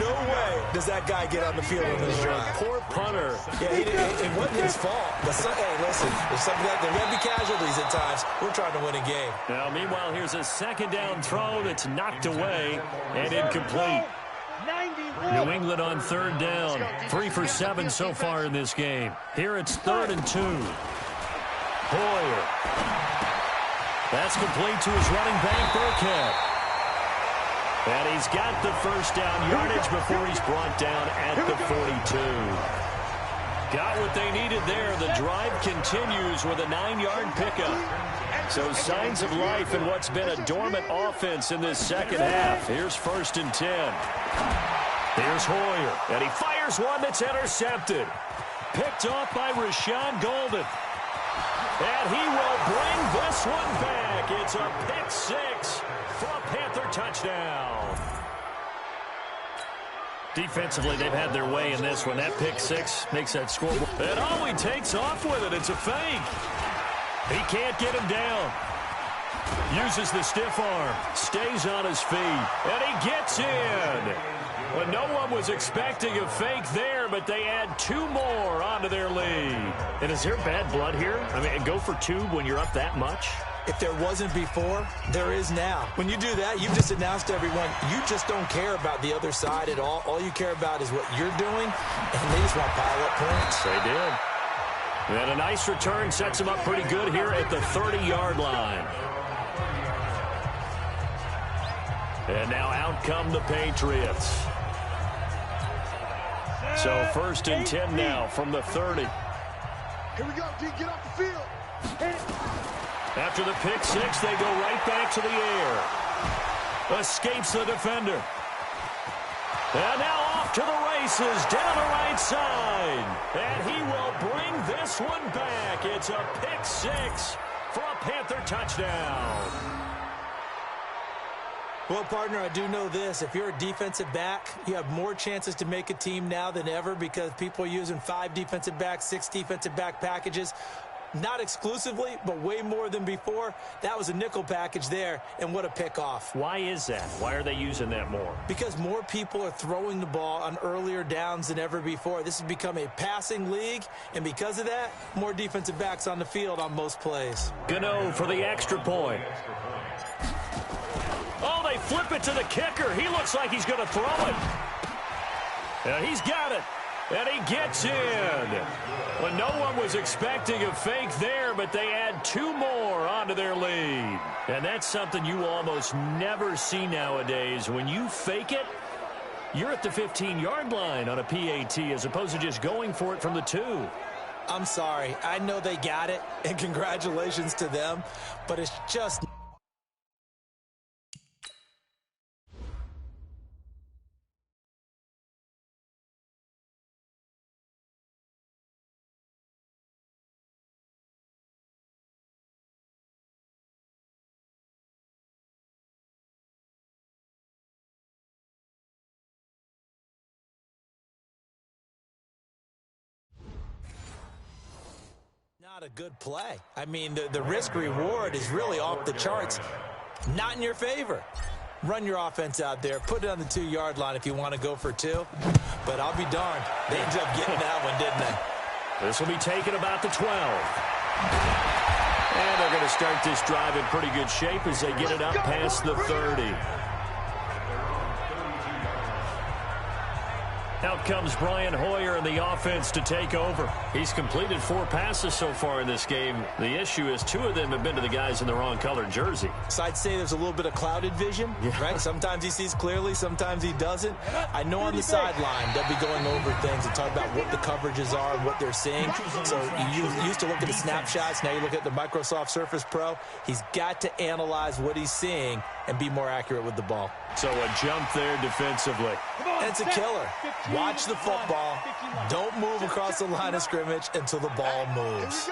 No way does that guy get on the field on this drive. Poor punter. Yeah, it wasn't his fault. But hey, listen, there's something like there got to be casualties at times. We're trying to win a game. Now, meanwhile, here's a second down throw that's knocked away and incomplete. New England on third down. 3 for 7 so far in this game. Here it's 3rd and 2. Hoyer. That's complete to his running back, Burkhead. And he's got the first down yardage before he's brought down at the 42. Got what they needed there. The drive continues with a 9-yard pickup. So signs of life in what's been a dormant offense in this second half. Here's 1st and 10. Here's Hoyer, and he fires one that's intercepted. Picked off by Rashawn Golden. And he will bring this one back. It's a pick 6 for a Panther touchdown. Defensively, they've had their way in this one. That pick 6 makes that score. And oh, he takes off with it. It's a fake. He can't get him down. Uses the stiff arm. Stays on his feet. And he gets in. Well, no one was expecting a fake there, but they add 2 more onto their lead. And is there bad blood here? I mean, go for 2 when you're up that much? If there wasn't before, there is now. When you do that, you've just announced to everyone, you just don't care about the other side at all. All you care about is what you're doing, and they just want to pile up points. They did. And a nice return sets them up pretty good here at the 30-yard line. And now out come the Patriots. So 1st and 10 now from the 30. Here we go, D, get off the field. After the pick 6, they go right back to the air. Escapes the defender. And now off to the races down the right side. And he will bring this one back. It's a pick 6 for a Panther touchdown. Well, partner, I do know this. If you're a defensive back, you have more chances to make a team now than ever because people are using 5 defensive backs, 6 defensive back packages. Not exclusively, but way more than before. That was a nickel package there, and what a pickoff. Why is that? Why are they using that more? Because more people are throwing the ball on earlier downs than ever before. This has become a passing league, and because of that, more defensive backs on the field on most plays. Gano for the extra point. Oh, they flip it to the kicker. He looks like he's going to throw it. And he's got it. And he gets in. Well, no one was expecting a fake there, but they add 2 more onto their lead. And that's something you almost never see nowadays. When you fake it, you're at the 15-yard line on a PAT as opposed to just going for it from the 2. I'm sorry. I know they got it, and congratulations to them, but it's just Not a good play. I mean, the risk-reward is really off the charts. Not in your favor. Run your offense out there. Put it on the 2-yard line if you want to go for 2. But I'll be darned. They ended up getting that one, didn't they? This will be taken about the 12. And they're going to start this drive in pretty good shape as they get it up past the 30. Out comes Brian Hoyer in the offense to take over. He's completed 4 passes so far in this game. The issue is 2 of them have been to the guys in the wrong colored jersey. So I'd say there's a little bit of clouded vision, right? Sometimes he sees clearly, sometimes he doesn't. I know on the sideline they'll be going over things and talk about what the coverages are and what they're seeing. So you used to look at the snapshots, now you look at the Microsoft Surface Pro. He's got to analyze what he's seeing and be more accurate with the ball. So a jump there defensively. And it's a killer. Watch the football. Don't move across the line of scrimmage until the ball moves.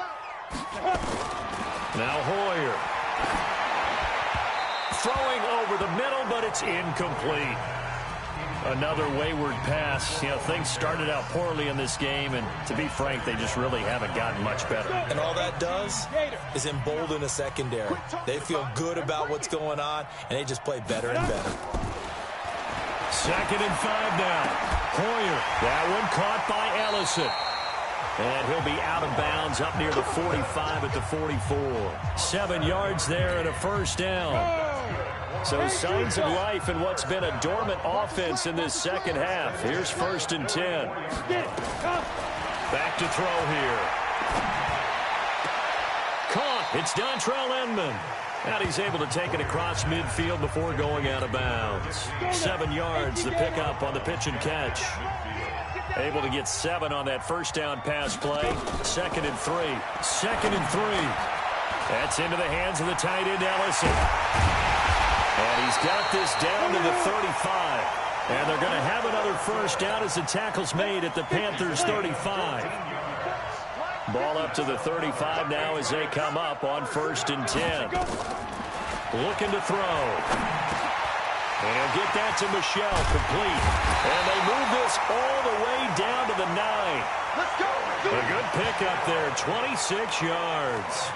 Now Hoyer. Throwing over the middle, but it's incomplete. Another wayward pass. You know, things started out poorly in this game, and to be frank, they just really haven't gotten much better. And all that does is embolden a secondary. They feel good about what's going on, and they just play better and better. 2nd and 5 now. Hoyer. That one caught by Ellison. And he'll be out of bounds up near the 45 at the 44. 7 yards there and a first down. So signs of life in what's been a dormant offense in this second half. Here's 1st and 10. Back to throw here. Caught. It's Dontrell Inman. And he's able to take it across midfield before going out of bounds. 7 yards, the pickup on the pitch and catch. Able to get 7 on that first down pass play. 2nd and 3. 2nd and 3. That's into the hands of the tight end, Ellison. And he's got this down to the 35. And they're going to have another first down as the tackle's made at the Panthers' 35. Ball up to the 35 now as they come up on 1st and 10. Looking to throw. And he'll get that to Michel, complete. And they move this all the way down to the 9. A good pickup there, 26 yards.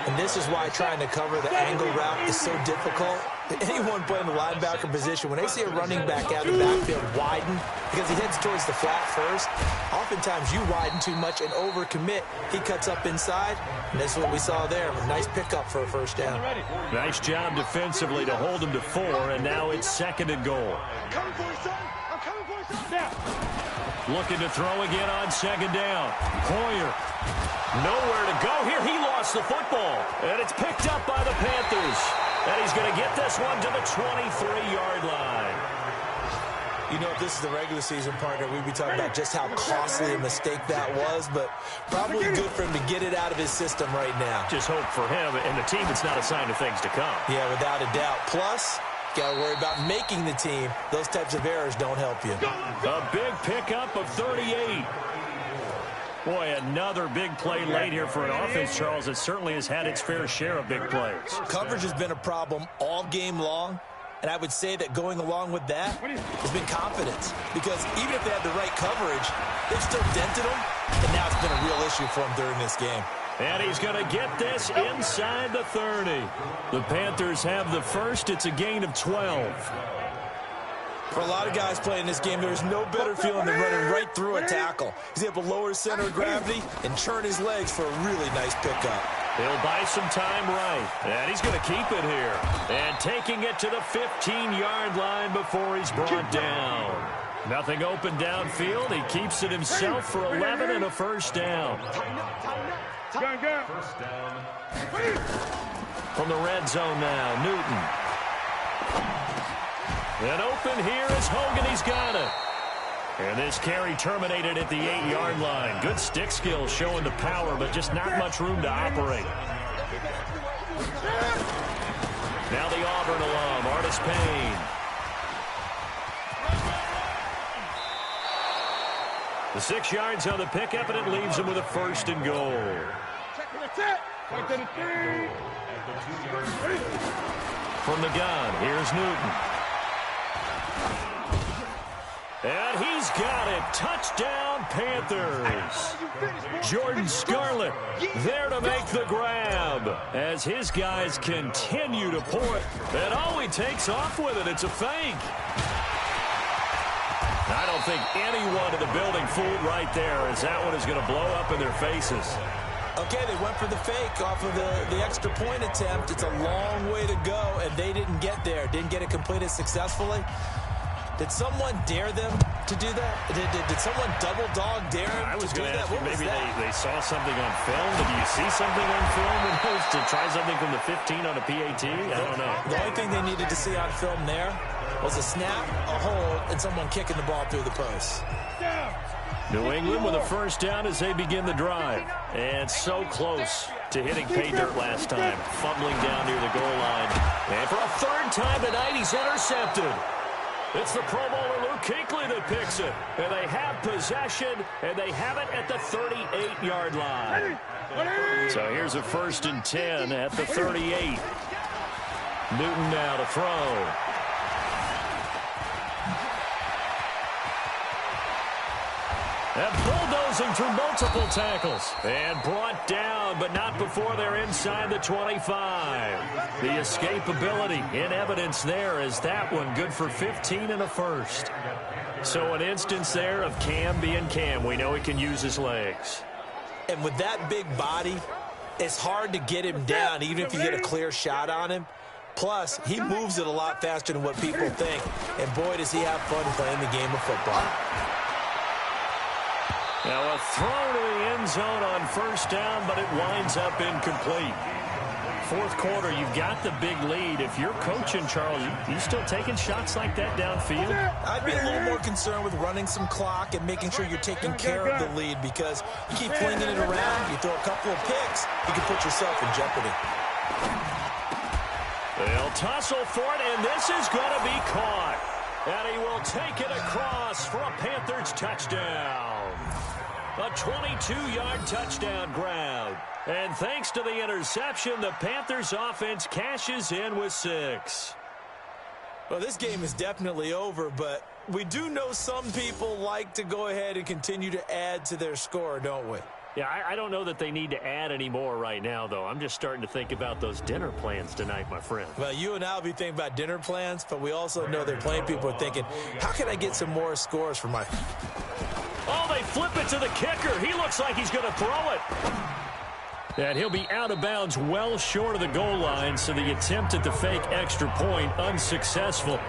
And this is why trying to cover the angle route is so difficult. Anyone playing the linebacker position, when they see a running back out of the backfield widen, because he heads towards the flat first, oftentimes you widen too much and overcommit. He cuts up inside, and that's what we saw there. A nice pickup for a first down. Nice job defensively to hold him to 4, and now it's 2nd and goal. I'm coming for you, son. I'm coming for you, son. Now. Looking to throw again on 2nd down. Hoyer. Nowhere to go here. He lost the football. And it's picked up by the Panthers. And he's going to get this one to the 23-yard line. You know, if this is the regular season, partner, we'd be talking about just how costly a mistake that was, but probably good for him to get it out of his system right now. Just hope for him and the team it's not a sign of things to come. Yeah, without a doubt. Plus, got to worry about making the team. Those types of errors don't help you. A big pickup of 38. Boy, another big play late here for an offense, Charles, that certainly has had its fair share of big plays. Coverage has been a problem all game long, and I would say that going along with that has been confidence. Because even if they had the right coverage, they've still dented them, and now it's been a real issue for them during this game. And he's going to get this inside the 30. The Panthers have the first. It's a gain of 12. For a lot of guys playing this game, there's no better feeling than running right through a tackle. He's able to lower his center of gravity and turn his legs for a really nice pickup. He'll buy some time right. And he's going to keep it here. And taking it to the 15-yard line before he's brought down. Nothing open downfield. He keeps it himself for 11 and a first down. First down. From the red zone now, Newton. And open here is Hogan. He's got it. And this carry terminated at the 8-yard line. Good stick skill showing the power, but just not much room to operate. Now the Auburn alum, Artis Payne. The 6 yards on the pickup, and it leaves him with a 1st and goal. From the gun, here's Newton. And he's got it. Touchdown, Panthers. Jordan Scarlett there to make the grab as his guys continue to pour it. And he takes off with it. It's a fake. I don't think anyone in the building fooled right there, as that one is going to blow up in their faces. Okay, they went for the fake off of the extra point attempt. It's a long way to go, and they didn't get there. Didn't get it completed successfully. Did someone dare them to do that? Did someone double dog dare them I was to do going to that? ask you, What was maybe that? they saw something on film. Did you see something on film to try something from the 15 on a PAT? I don't know. The only thing they needed to see on film there was a snap, a hold, and someone kicking the ball through the post. New England with a first down as they begin the drive. And so close to hitting pay dirt last time. Fumbling down near the goal line. And for a third time tonight, he's intercepted. It's the Pro Bowler Luke Kuechly that picks it. And they have possession, and they have it at the 38-yard line. So here's a 1st and 10 at the 38. Newton now to throw. And bulldozing through multiple tackles. And brought down, but not before they're inside the 25. The escapability in evidence there as that one good for 15 and a first. So an instance there of Cam being Cam. We know he can use his legs. And with that big body, it's hard to get him down, even if you get a clear shot on him. Plus, he moves it a lot faster than what people think. And boy, does he have fun playing the game of football. Now a throw to the end zone on first down, but it winds up incomplete. Fourth quarter, you've got the big lead. If you're coaching, Charles, you still taking shots like that downfield? I'd be a little more concerned with running some clock and making sure you're taking care of the lead, because you keep flinging it around, you throw a couple of picks, you can put yourself in jeopardy. They'll tussle for it, and this is going to be caught. And he will take it across for a Panthers touchdown. A 22-yard touchdown grab. And thanks to the interception, the Panthers offense cashes in with 6. Well, this game is definitely over, but we do know some people like to go ahead and continue to add to their score, don't we? Yeah, I don't know that they need to add any more right now, though. I'm just starting to think about those dinner plans tonight, my friend. Well, you and I will be thinking about dinner plans, but we also know they're playing people are thinking, how can I get some more scores for my... Oh, they flip it to the kicker. He looks like he's going to throw it. And he'll be out of bounds well short of the goal line, so the attempt at the fake extra point unsuccessful.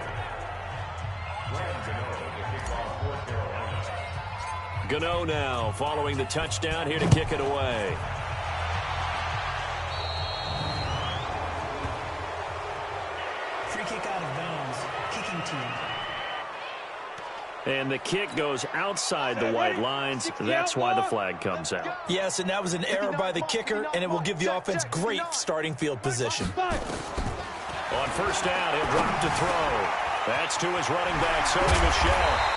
Gano now following the touchdown here to kick it away. Free kick out of bounds. Kicking team. And the kick goes outside the white lines. That's why the flag comes out. Yes, and that was an error by the kicker, and it will give the offense great starting field position. On first down, he'll drop to throw. That's to his running back, Sony Michel.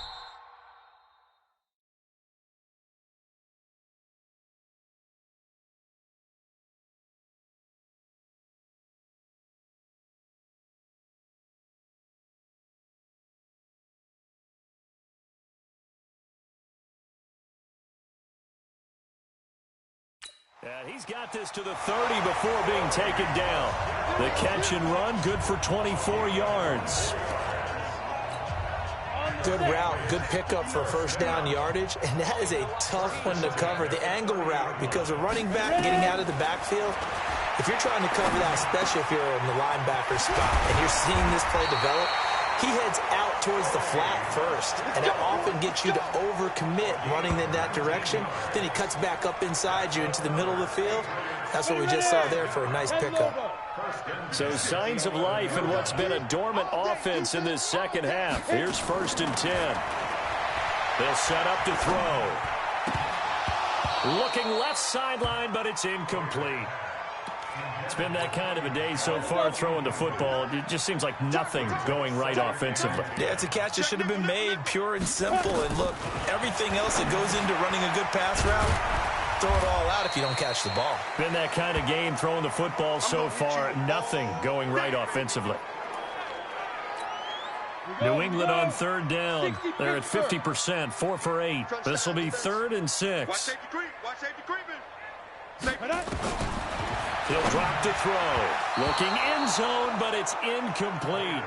And he's got this to the 30 before being taken down. The catch and run, good for 24 yards. Good route, good pickup for first down yardage, and that is a tough one to cover, the angle route, because a running back getting out of the backfield, if you're trying to cover that, especially if you're in the linebacker spot, and you're seeing this play develop, he heads out towards the flat first, and that often gets you to overcommit running in that direction. Then he cuts back up inside you into the middle of the field. That's what we just saw there for a nice pickup. So signs of life in what's been a dormant offense in this second half. Here's 1st and 10. They'll set up to throw. Looking left sideline, but it's incomplete. It's been that kind of a day so far throwing the football. It just seems like nothing going right offensively. Yeah, it's a catch that should have been made, pure and simple. And look, everything else that goes into running a good pass route, throw it all out if you don't catch the ball. Been that kind of game throwing the football so far. Nothing going right offensively. New England on third down. They're at 50%, 4 for 8. This will be 3rd and 6. Watch safety creep. Watch safety creeping. He'll drop to throw. Looking end zone, but it's incomplete.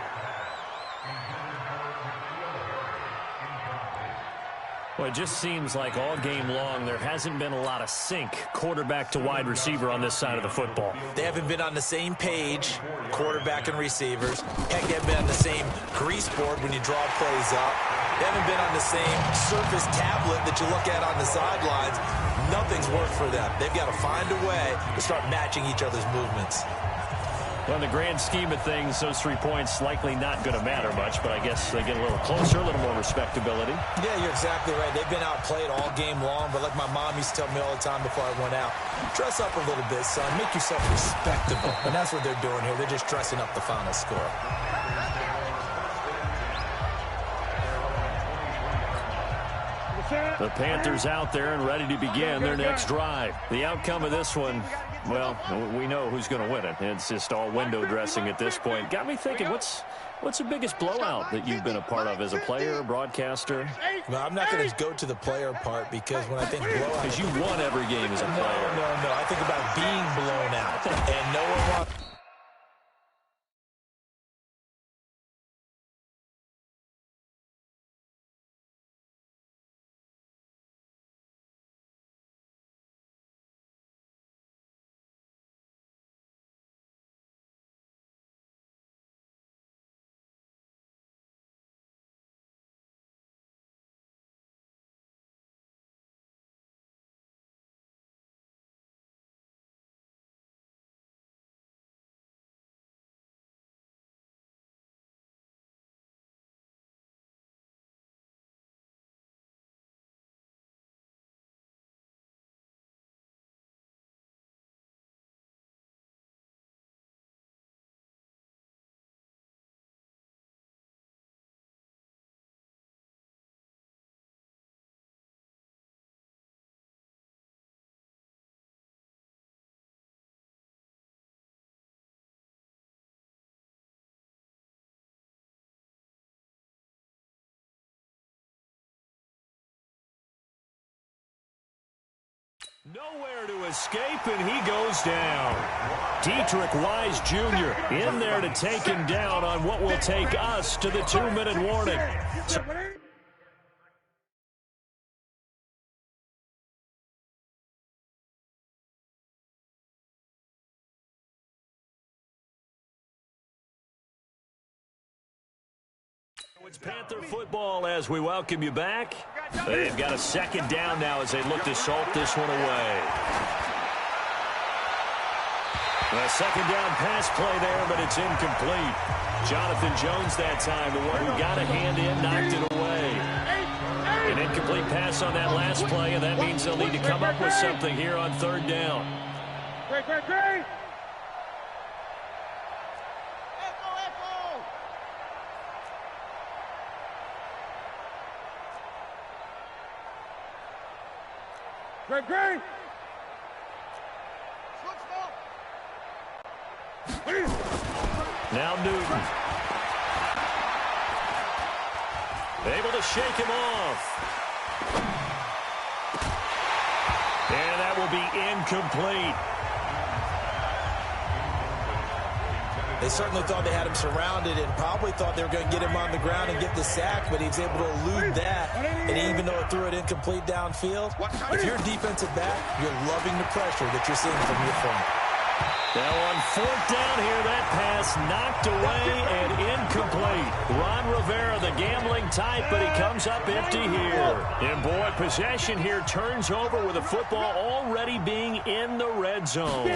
Well, it just seems like all game long there hasn't been a lot of sync quarterback to wide receiver on this side of the football. They haven't been on the same page, quarterback and receivers. Heck, they haven't been on the same grease board when you draw plays up. They haven't been on the same Surface tablet that you look at on the sidelines. Nothing's worked for them. They've got to find a way to start matching each other's movements. Well, in the grand scheme of things, those 3 points likely not going to matter much, but I guess they get a little closer, a little more respectability. Yeah, you're exactly right. They've been outplayed all game long, but like my mom used to tell me all the time before I went out, dress up a little bit, son. Make yourself respectable. And that's what they're doing here. They're just dressing up the final score. The Panthers out there and ready to begin their next drive. The outcome of this one, well, we know who's going to win it. It's just all window dressing at this point. Got me thinking, what's the biggest blowout that you've been a part of as a player, broadcaster? Well, I'm not going to go to the player part because when I think blowout... Because you won every game as a player. No. I think about being blown out. And no one wants... Nowhere to escape, and he goes down. Deatrich Wise Jr. in there to take him down on what will take us to the 2-minute warning. It's Panther football as we welcome you back. They've got a 2nd down now as they look to salt this one away. A 2nd down pass play there, but it's incomplete. Jonathan Jones that time, the one who got a hand in, knocked it away. An incomplete pass on that last play, and that means they'll need to come up with something here on 3rd down. Great. Great. Now Newton. Able to shake him off. And that will be incomplete. They certainly thought they had him surrounded and probably thought they were going to get him on the ground and get the sack, but he was able to elude that. And even though it threw it incomplete downfield, if you're a defensive back, you're loving the pressure that you're seeing from your front. Now on 4th down here, that pass knocked away and incomplete. Ron Rivera, the gambling type, but he comes up empty here. And boy, possession here turns over with the football already being in the red zone.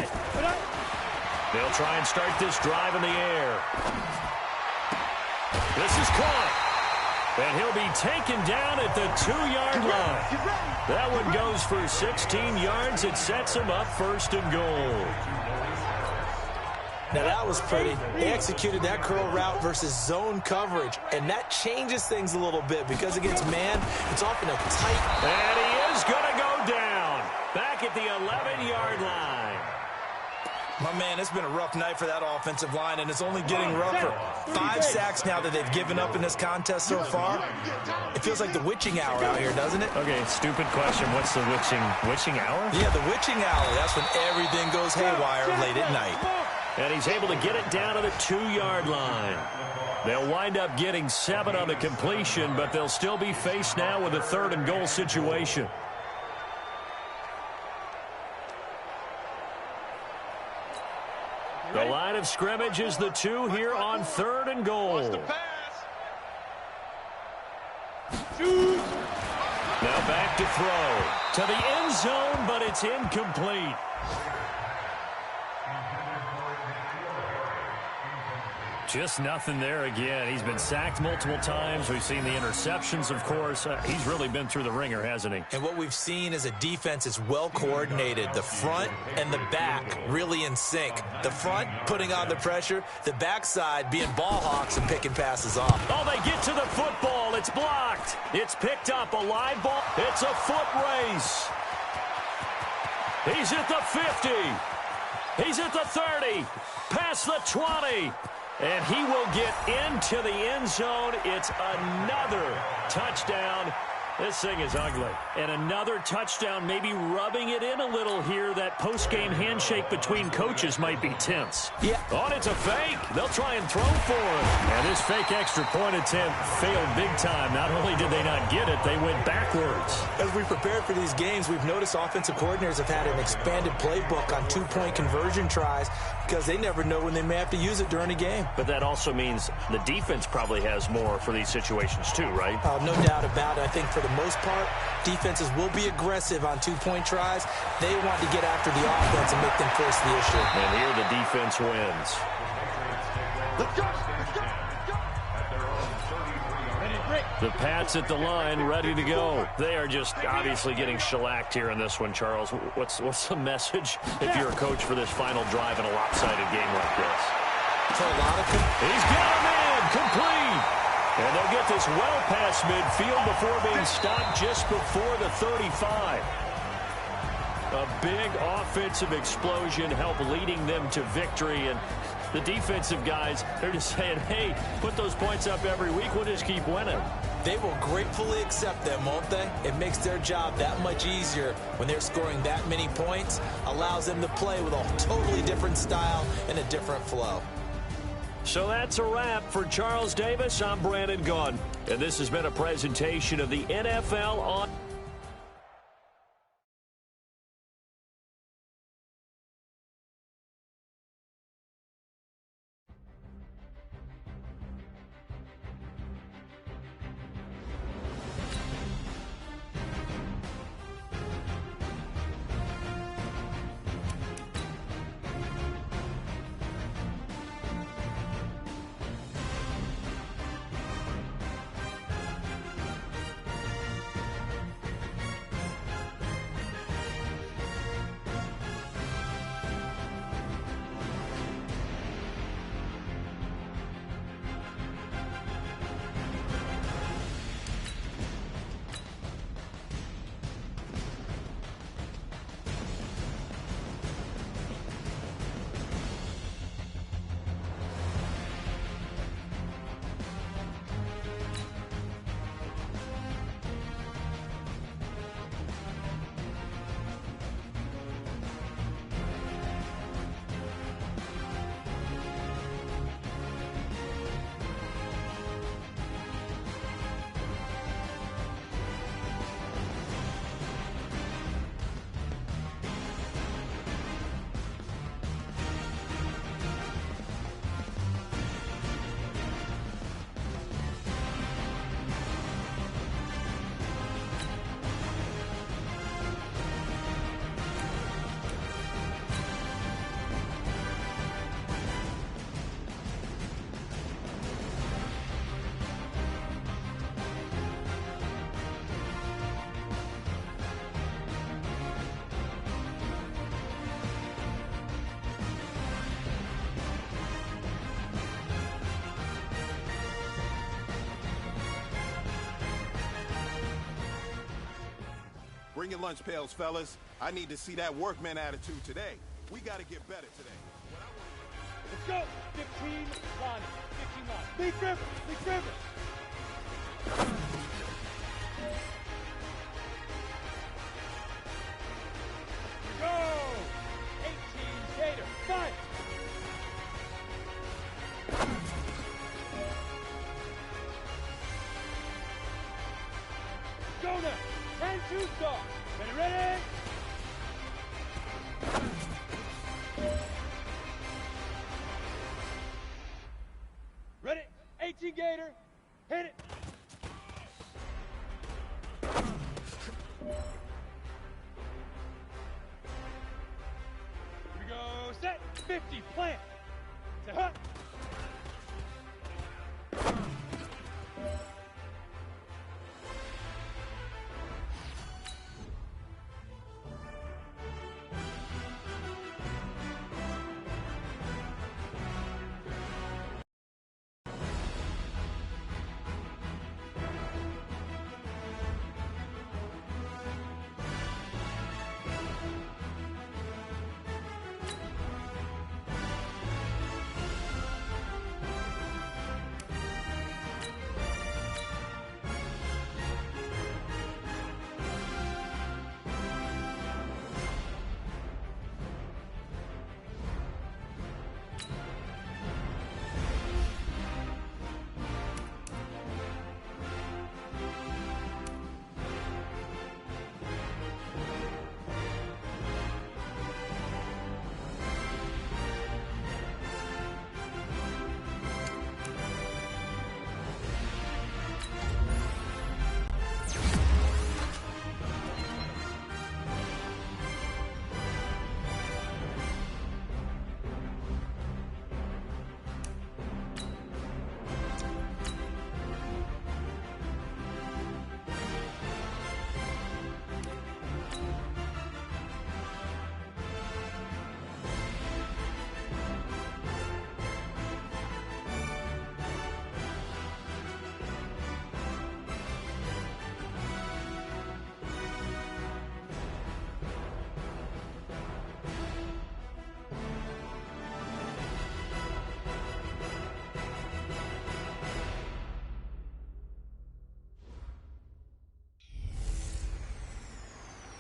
They'll try and start this drive in the air. This is caught. And he'll be taken down at the 2-yard line. That one goes for 16 yards. It sets him up 1st and goal. Now, that was pretty. They executed that curl route versus zone coverage, and that changes things a little bit because against man, it's often a tight. And he is going to go down back at the 11-yard line. My man, it's been a rough night for that offensive line, and it's only getting rougher. 5 sacks now that they've given up in this contest so far. It feels like the witching hour out here, doesn't it? Okay, stupid question. What's the witching hour? Yeah, the witching hour. That's when everything goes haywire late at night. And he's able to get it down to the 2-yard line. They'll wind up getting 7 on the completion, but they'll still be faced now with a 3rd and goal situation. The line of scrimmage is the 2 here on 3rd and goal. Now back to throw. To the end zone, but it's incomplete. Just nothing there again. He's been sacked multiple times. We've seen the interceptions, of course. He's really been through the ringer, hasn't he? And what we've seen is a defense that's well coordinated. The front and the back really in sync. The front putting on the pressure. The backside being ball hawks and picking passes off. Oh, they get to the football. It's blocked. It's picked up. A live ball. It's a foot race. He's at the 50. He's at the 30. Past the 20. And he will get into the end zone. It's another touchdown. This thing is ugly. And another touchdown, maybe rubbing it in a little here. That post-game handshake between coaches might be tense. Yeah. Oh, it's a fake. They'll try and throw for it. And this fake extra point attempt failed big time. Not only did they not get it, they went backwards. As we prepared for these games, we've noticed offensive coordinators have had an expanded playbook on 2-point conversion tries because they never know when they may have to use it during a game. But that also means the defense probably has more for these situations too, right? No doubt about it. I think for the most part, defenses will be aggressive on 2-point tries. They want to get after the offense and make them force the issue. And here the defense wins. The Pats at the line, ready to go. They are just obviously getting shellacked here in this one, Charles. What's the message if you're a coach for this final drive in a lopsided game like this? For a lot of He's got him in, complete. And they'll get this well past midfield before being stopped just before the 35. A big offensive explosion helped leading them to victory. And the defensive guys, they're just saying, hey, put those points up every week. We'll just keep winning. They will gratefully accept them, won't they? It makes their job that much easier when they're scoring that many points. Allows them to play with a totally different style and a different flow. So that's a wrap for Charles Davis. I'm Brandon Gaudin, and this has been a presentation of the NFL on... Bring your lunch pails, fellas. I need to see that workman attitude today. We got to get better today. Let's go. 15 line. 15 line. Lead driven. Lead driven. Go. 18 Gator. Fight. Go now. 10-2 start. Ready, ready. Ready? 18 Gator. Hit it. Here we go. Set. 50. Plant. Set. Hut.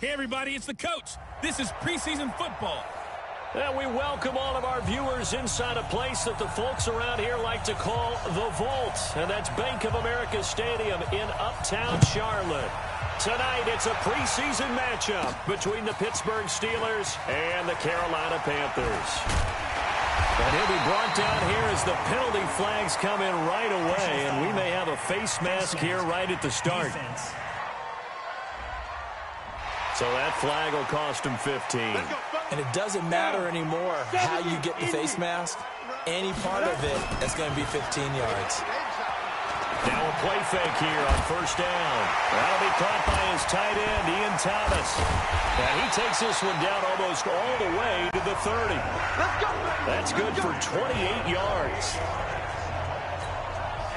Hey, everybody, it's the coach. This is preseason football. And we welcome all of our viewers inside a place that the folks around here like to call the Vault. And that's Bank of America Stadium in Uptown Charlotte. Tonight, it's a preseason matchup between the Pittsburgh Steelers and the Carolina Panthers. And he'll be brought down here as the penalty flags come in right away. And we may have a face mask here right at the start. So that flag will cost him 15. And it doesn't matter anymore how you get the face mask. Any part of it, that's going to be 15 yards. Now a play fake here on first down. That'll be caught by his tight end, Ian Thomas. And he takes this one down almost all the way to the 30. That's good for 28 yards.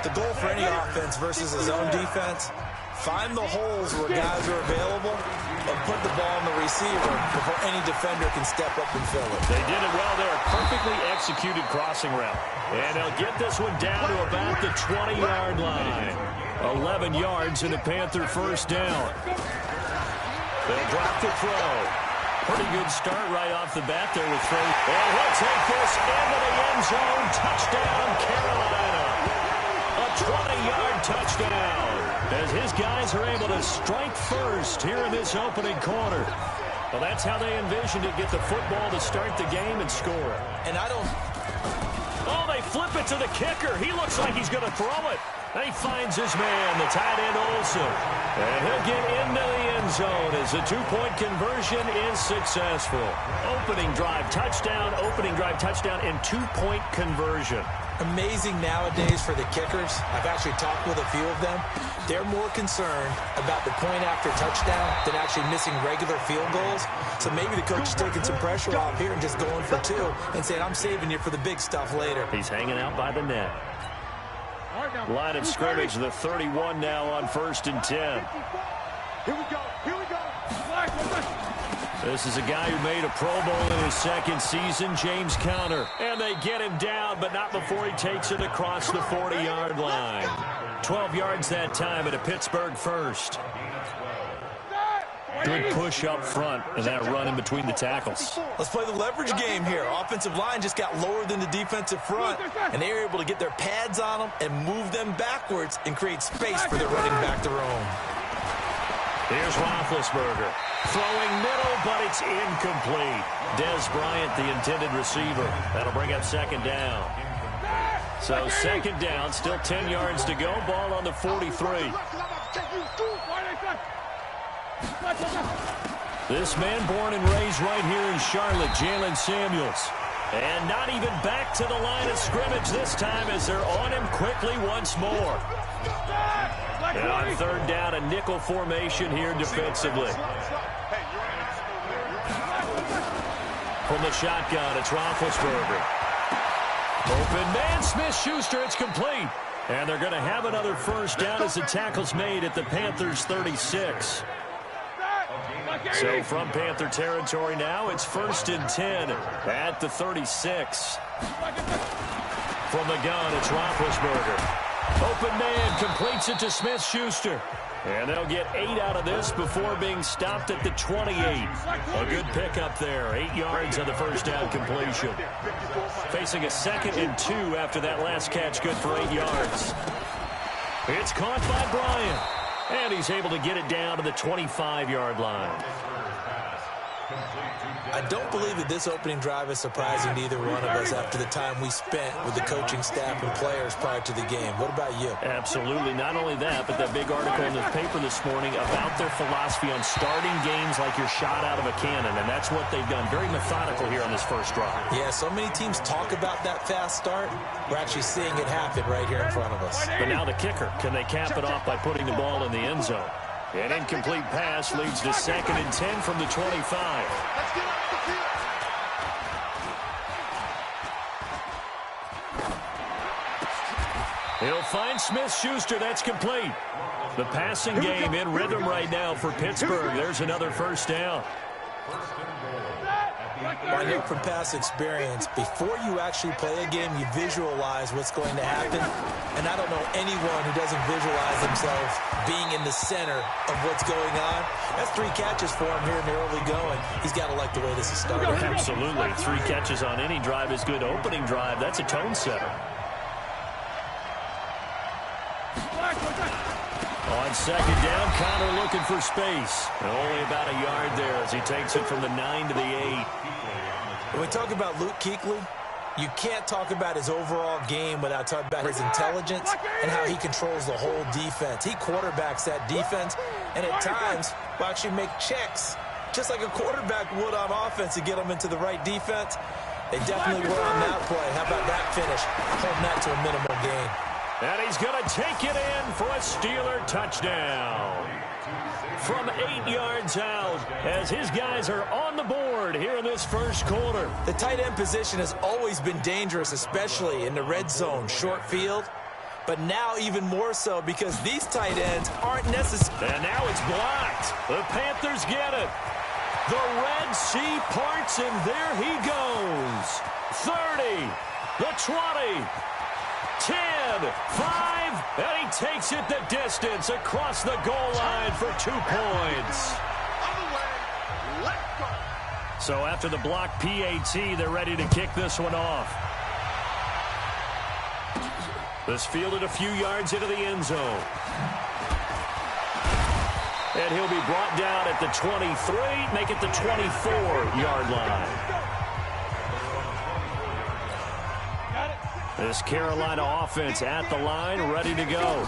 The goal for any offense versus his own defense, find the holes where guys are available and put the ball on the receiver before any defender can step up and fill it. They did it well there. Perfectly executed crossing route. And they'll get this one down to about the 20-yard line. 11 yards in a Panther first down. They'll drop the throw. Pretty good start right off the bat there with throw. And he'll take this into the end zone. Touchdown, Carolina. A 20-yard touchdown. As his guys are able to strike first here in this opening quarter. Well, that's how they envisioned it, get the football to start the game and score. And I don't... Oh, they flip it to the kicker. He looks like he's going to throw it. And he finds his man, the tight end Olsen. And he'll get into the end zone as the two-point conversion is successful. Opening drive touchdown, and two-point conversion. Amazing nowadays for the kickers. I've actually talked with a few of them. They're more concerned about the point after touchdown than actually missing regular field goals. So maybe the coach is taking some pressure off here and just going for two and saying, I'm saving you for the big stuff later. He's hanging out by the net. Line of scrimmage, the 31 now on 1st and 10. Here we go. Here we go. This is a guy who made a Pro Bowl in his second season, James Conner. And they get him down, but not before he takes it across the 40-yard line. 12 yards that time at a Pittsburgh first. Good push up front and that run in between the tackles. Let's play the leverage game here. Offensive line just got lower than the defensive front, and they were able to get their pads on them and move them backwards and create space for the running back to roam. Here's Roethlisberger. Throwing middle, but it's incomplete. Dez Bryant, the intended receiver. That'll bring up second down. So second down, still 10 yards to go. Ball on the 43. This man born and raised right here in Charlotte, Jalen Samuels. And not even back to the line of scrimmage this time as they're on him quickly once more. And on third down, a nickel formation here defensively. From the shotgun, it's Roethlisberger. Open man, Smith-Schuster, it's complete. And they're going to have another first down as the tackle's made at the Panthers' 36. So from Panther territory now, it's 1st and 10 at the 36. From the gun, it's Roethlisberger. Open man completes it to Smith-Schuster. And they'll get 8 out of this before being stopped at the 28. A good pickup there. 8 yards on the first down completion. Facing a 2nd and 2 after that last catch, good for 8 yards. It's caught by Bryant. And he's able to get it down to the 25-yard line. I don't believe that this opening drive is surprising to either one of us after the time we spent with the coaching staff and players prior to the game. What about you? Absolutely. Not only that, but that big article in the paper this morning about their philosophy on starting games like you're shot out of a cannon, and that's what they've done. Very methodical here on this first drive. Yeah, so many teams talk about that fast start. We're actually seeing it happen right here in front of us. But now the kicker. Can they cap it off by putting the ball in the end zone? An incomplete pass leads to 2nd and 10 from the 25. He'll find Smith-Schuster. That's complete. The passing game in rhythm right now for Pittsburgh. There's another first down. I know from past experience, before you actually play a game, you visualize what's going to happen. And I don't know anyone who doesn't visualize themselves being in the center of what's going on. That's 3 catches for him here in the early going. He's got to like the way this is starting. Absolutely. 3 catches on any drive is good. Opening drive, that's a tone setter. On second down, Conner looking for space. And only about a yard there as he takes it from the 9 to the 8. When we talk about Luke Kuechly, you can't talk about his overall game without talking about his intelligence and how he controls the whole defense. He quarterbacks that defense, and at times will actually make checks, just like a quarterback would on offense to get them into the right defense. They definitely were on that play. How about that finish? Holding that to a minimal gain. And he's going to take it in for a Steeler touchdown. From 8 yards out as his guys are on the board here in this first quarter. The tight end position has always been dangerous, especially in the red zone, short field. But now even more so because these tight ends aren't necessary. And now it's blocked. The Panthers get it. The Red Sea parts, and there he goes. 30, the 20. 10, 5, and he takes it the distance across the goal line for 2 points. So after the block PAT, they're ready to kick this one off. This fielded a few yards into the end zone. And he'll be brought down at the 23, make it the 24-yard line. This Carolina offense at the line, ready to go.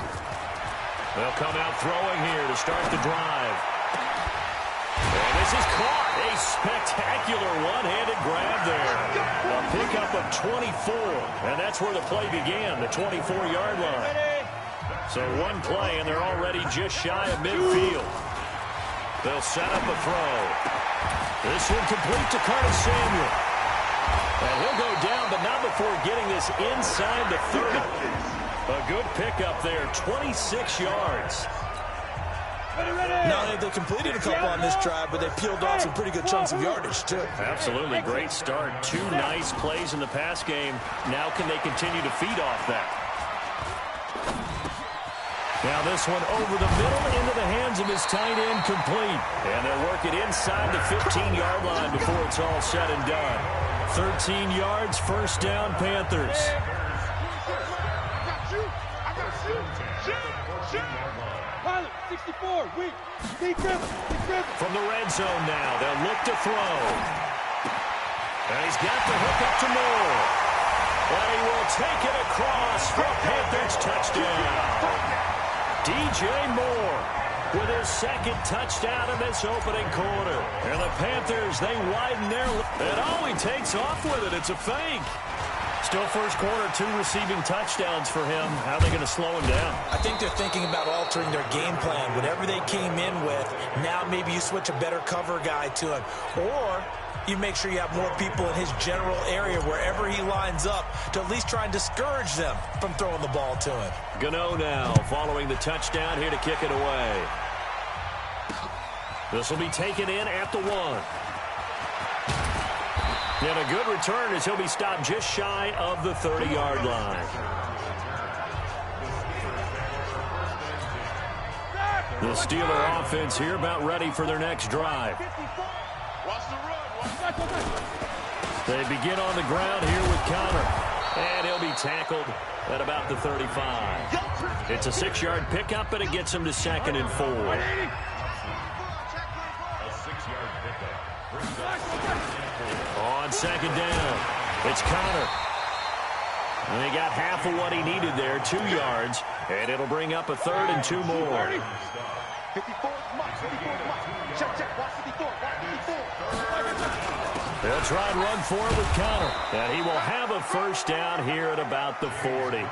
They'll come out throwing here to start the drive. And this is caught. A spectacular one-handed grab there. A pickup of 24. And that's where the play began, the 24-yard line. So one play, and they're already just shy of midfield. They'll set up a throw. This one complete to Curtis Samuel. And he'll go down, but not before getting this inside the 30. A good pickup there, 26 yards. Not only have they completed a couple on this drive, but they peeled off some pretty good chunks of yardage, too. Absolutely. Great start. 2 nice plays in the pass game. Now can they continue to feed off that? Now this one over the middle into the hands of his tight end, complete. And they'll work it inside the 15-yard line before it's all said and done. 13 yards, first down, Panthers. Pilot, 64, weak. From the red zone now, they'll look to throw. And he's got the hook up to Moore. And he will take it across for a Panthers touchdown. DJ Moore with his second touchdown in this opening quarter. And the Panthers, they widen their lead. And all he takes off with it, it's a fake. Still first quarter, 2 receiving touchdowns for him. How are they going to slow him down? I think they're thinking about altering their game plan. Whatever they came in with, now maybe you switch a better cover guy to him. Or you make sure you have more people in his general area wherever he lines up to at least try and discourage them from throwing the ball to him. Gano now following the touchdown here to kick it away. This will be taken in at the 1. And a good return as he'll be stopped just shy of the 30-yard line. The Steeler offense here about ready for their next drive. They begin on the ground here with Connor. And he'll be tackled at about the 35. It's a 6-yard pickup, but it gets him to 2nd and 4. On 2nd down, it's Connor. And he got half of what he needed there, 2 yards. And it'll bring up a 3rd and 2 more. They'll try and run for it with Connor. And he will have a first down here at about the 40.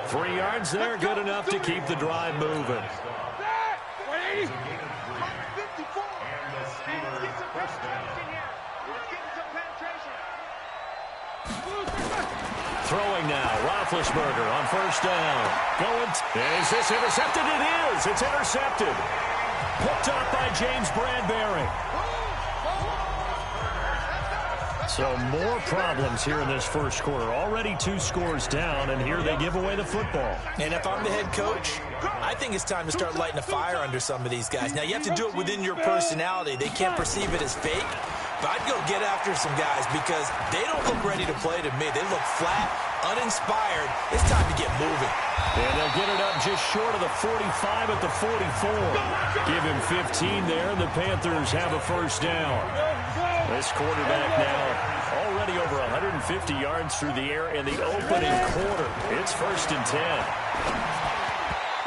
3 yards there, good enough to keep the drive moving. Throwing now, Roethlisberger on first down. Is this intercepted? It is. It's intercepted. Picked up by James Bradbury. So more problems here in this first quarter. Already 2 scores down, and here they give away the football. And if I'm the head coach, I think it's time to start lighting a fire under some of these guys. Now, you have to do it within your personality. They can't perceive it as fake. But I'd go get after some guys because they don't look ready to play to me. They look flat, uninspired. It's time to get moving. And they'll get it up just short of the 45 at the 44. Give him 15 there, and the Panthers have a first down. This quarterback now already over 150 yards through the air in the opening quarter. It's 1st and 10.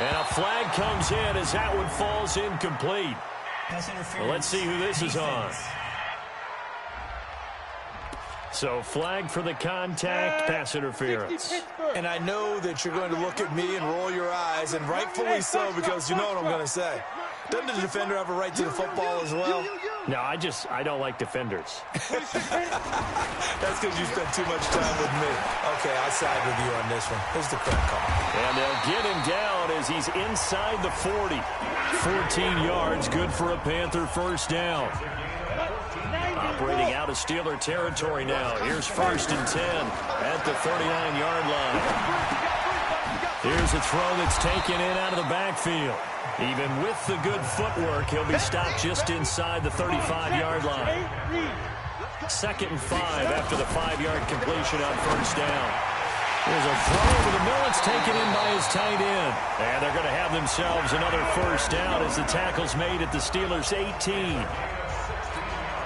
And a flag comes in as that one falls incomplete. Well, let's see who this is on. So flag for the contact, pass interference. And I know that you're going to look at me and roll your eyes, and rightfully so, because you know what I'm going to say. Doesn't the defender have a right to the football as well? No, I don't like defenders. That's because you spent too much time with me. Okay, I side with you on this one. Here's the correct call. And they'll get him down as he's inside the 40. 14 yards, good for a Panther first down. Operating out of Steeler territory now. Here's 1st and 10 at the 39-yard line. Here's a throw that's taken in out of the backfield. Even with the good footwork, he'll be stopped just inside the 35-yard line. 2nd and 5 after the 5-yard completion on first down. There's a throw over the middle. It's taken in by his tight end. And they're going to have themselves another first down as the tackle's made at the Steelers' 18.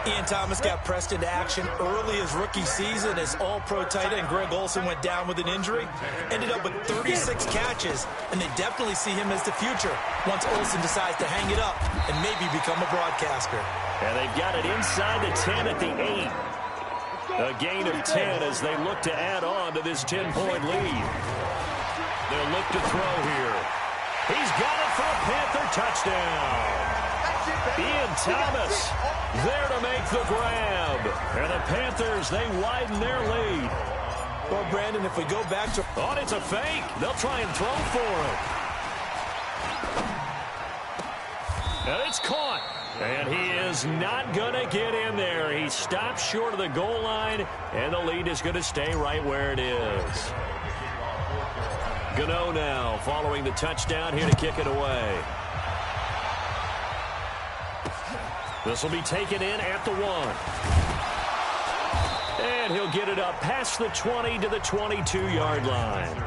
Ian Thomas got pressed into action early his rookie season as all-pro tight end Greg Olsen went down with an injury. Ended up with 36 catches, and they definitely see him as the future once Olsen decides to hang it up and maybe become a broadcaster. And they've got it inside the 10 at the 8. A gain of 10 as they look to add on to this 10-point lead. They'll look to throw here. He's got it for a Panther touchdown. Ian Thomas there to make the grab. And the Panthers, they widen their lead. Well, Brandon, if we go back to... Oh, it's a fake. They'll try and throw for it. And it's caught. And he is not going to get in there. He stops short of the goal line, and the lead is going to stay right where it is. Gano now following the touchdown here to kick it away. This will be taken in at the 1. And he'll get it up past the 20 to the 22-yard line.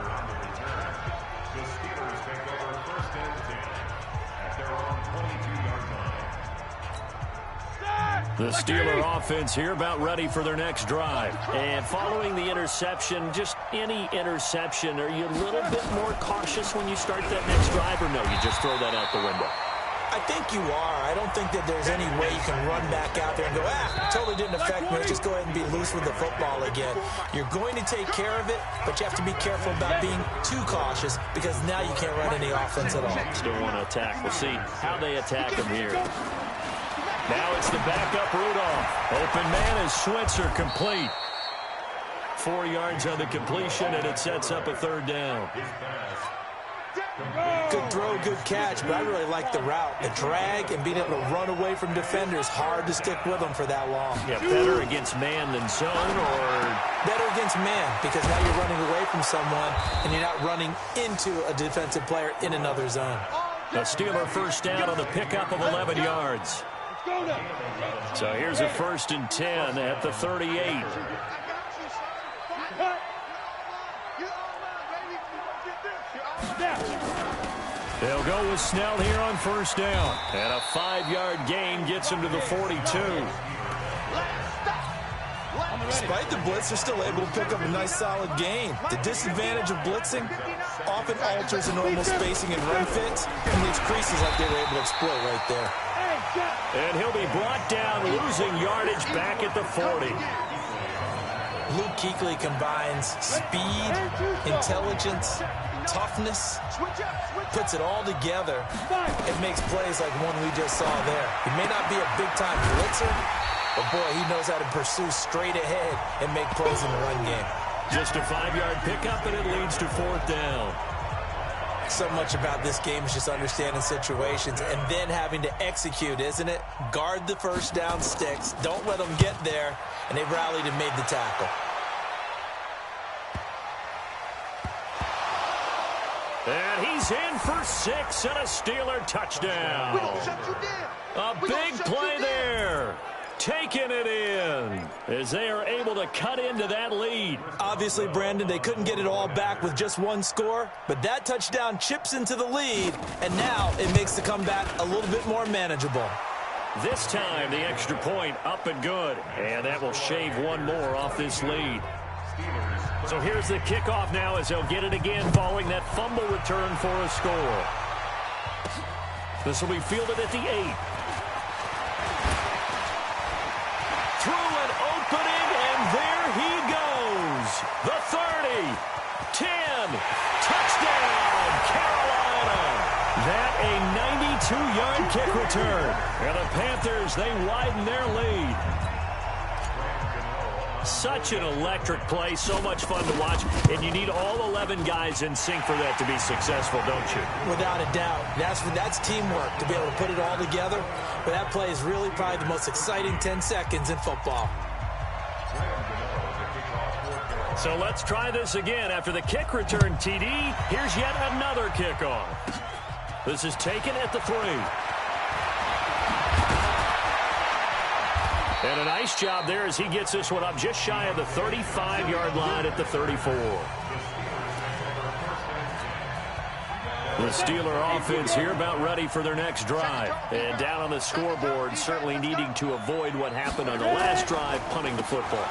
The Steeler offense here about ready for their next drive. And following the interception, just any interception, are you a little bit more cautious when you start that next drive, or no, you just throw that out the window? I think you are. I don't think that there's any way you can run back out there and go, totally didn't affect me. Let's just go ahead and be loose with the football again. You're going to take care of it, but you have to be careful about being too cautious because now you can't run any offense at all. Still want to attack. We'll see how they attack him here. Now it's the backup Rudolph. Open man is Switzer, complete. 4 yards on the completion, and it sets up a 3rd down. Good throw, good catch, but I really like the route. The drag and being able to run away from defenders, hard to stick with them for that long. Yeah, better against man than zone, or? Better against man, because now you're running away from someone, and you're not running into a defensive player in another zone. The Steeler 1st down on the pickup of 11 yards. So here's a 1st and 10 at the 38. They'll go with Snell here on 1st down. And a 5-yard gain gets him to the 42. Despite the blitz, they're still able to pick up a nice, solid gain. The disadvantage of blitzing often alters the normal spacing and run fits and leaves creases like they were able to exploit right there. And he'll be brought down, losing yardage back at the 40. Luke Kuechly combines speed, intelligence, toughness, puts it all together. It makes plays like one we just saw there. He may not be a big-time blitzer, but boy, he knows how to pursue straight ahead and make plays in the run game. Just a 5-yard pickup, and it leads to 4th down. So much about this game is just understanding situations and then having to execute, isn't it? Guard the 1st down sticks. Don't let them get there. And they rallied and made the tackle. And he's in for 6 and a Steeler touchdown. A big play there. Taking it in as they are able to cut into that lead. Obviously, Brandon, they couldn't get it all back with just one score, but that touchdown chips into the lead, and now it makes the comeback a little bit more manageable. This time, the extra point up and good, and that will shave one more off this lead. So here's the kickoff now as they'll get it again following that fumble return for a score. This will be fielded at the 8. Through an opening, and there he goes. The 30, 10, touchdown, Carolina. That a 92-yard kick return. And the Panthers, they widen their lead. Such an electric play, so much fun to watch, and you need all 11 guys in sync for that to be successful, don't you? Without a doubt. That's teamwork to be able to put it all together. But that play is really probably the most exciting 10 seconds in football. So let's try this again. After the kick return, TD, here's yet another kickoff. This is taken at the 3. And a nice job there as he gets this one up just shy of the 35-yard line at the 34. The Steeler offense here about ready for their next drive. And down on the scoreboard, certainly needing to avoid what happened on the last drive, punting the football.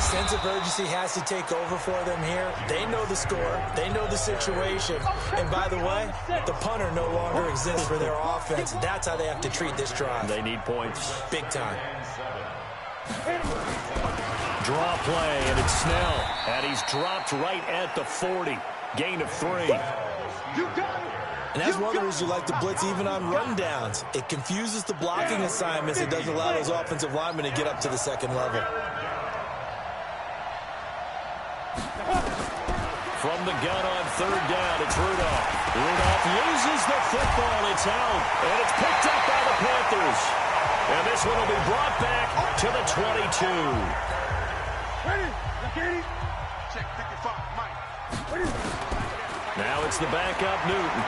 Sense of urgency has to take over for them here. They know the score. They know the situation. And by the way, the punter no longer exists for their offense. That's how they have to treat this drive. They need points. Big time. Draw play, and it's Snell. And he's dropped right at the 40. Gain of 3. And that's one of the reasons you like to blitz even on rundowns. It confuses the blocking assignments. It doesn't allow those offensive linemen to get up to the second level. from the gun on third down. It's Rudolph. Rudolph loses the football. It's out. And it's picked up by the Panthers. And this one will be brought back to the 22. Ready? Ready? Check 55, Mike. Ready? Now it's the backup, Newton.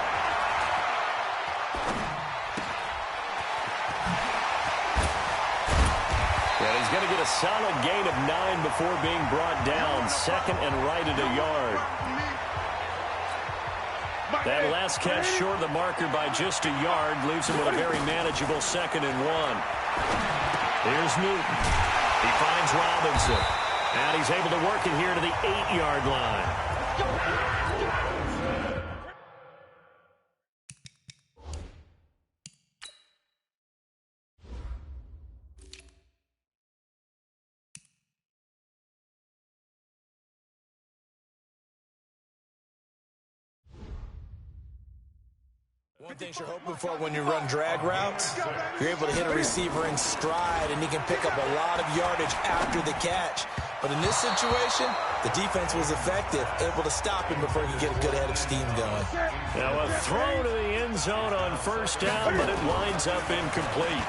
And he's going to get a solid gain of 9 before being brought down. Second and right at a yard. That last catch short of the marker by just a yard leaves him with a very manageable 2nd and 1. Here's Newton. He finds Robinson. And he's able to work it here to the 8-yard line. One thing you're hoping for when you run drag routes, you're able to hit a receiver in stride, and he can pick up a lot of yardage after the catch. But in this situation, the defense was effective, able to stop him before he could get a good head of steam going. Now a throw to the end zone on first down, but it winds up incomplete.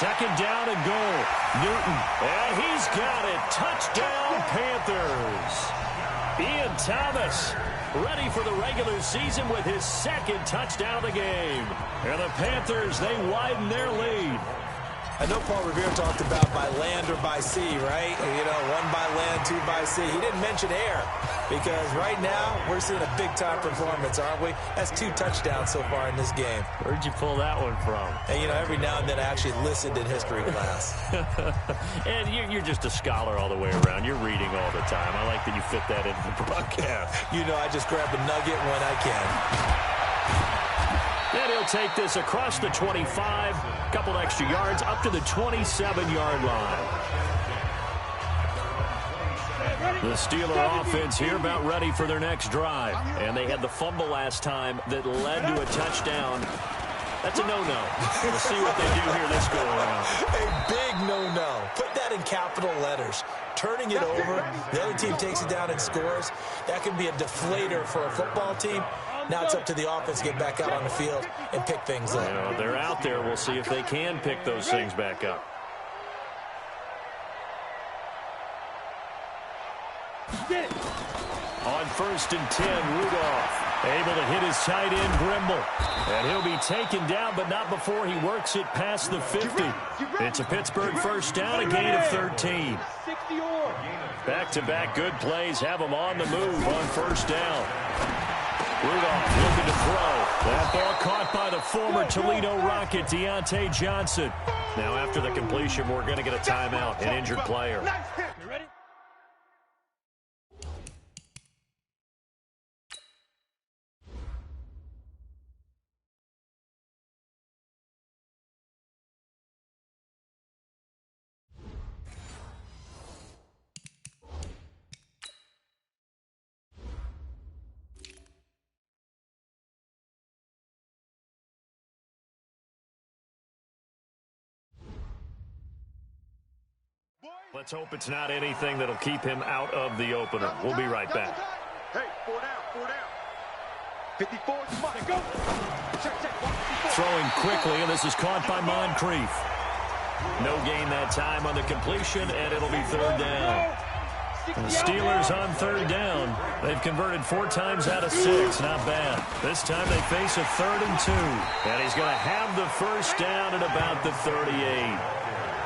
2nd down and goal. Newton, and he's got it. Touchdown, Panthers. Ian Thomas ready for the regular season with his 2nd touchdown of the game. And the Panthers, they widen their lead. I know Paul Revere talked about by land or by sea, right? You know, 1 by land, 2 by sea. He didn't mention air because right now we're seeing a big-time performance, aren't we? That's 2 touchdowns so far in this game. Where'd you pull that one from? And, you know, every now and then I actually listened in history class. And you're just a scholar all the way around. You're reading all the time. I like that you fit that into the broadcast. You know, I just grab a nugget when I can. And he'll take this across the 25, couple extra yards, up to the 27-yard line. The Steeler offense here about ready for their next drive. And they had the fumble last time that led to a touchdown. That's a no-no. We'll see what they do here this go-around. A big no-no. Put that in capital letters. Turning it over, the other team takes it down and scores. That can be a deflator for a football team. Now it's up to the offense to get back out on the field and pick things up. You know, they're out there. We'll see if they can pick those things back up. On 1st and 10, Rudolph able to hit his tight end, Grimble. And he'll be taken down, but not before he works it past the 50. It's a Pittsburgh first down, a gain of 13. Back-to-back good plays have them on the move on first down. Rudolph looking to throw. That ball caught by the former Toledo Rocket, Deontay Johnson. Now after the completion, we're going to get a timeout, an injured player. You ready? Let's hope it's not anything that'll keep him out of the opener. We'll be right back. Hey, 4 down. 54, go. Check. Throwing quickly, and this is caught by Moncrief. No gain that time on the completion, and it'll be 3rd down. And the Steelers on 3rd down. They've converted 4 times out of 6. Not bad. This time they face a 3rd and 2. And he's going to have the first down at about the 38.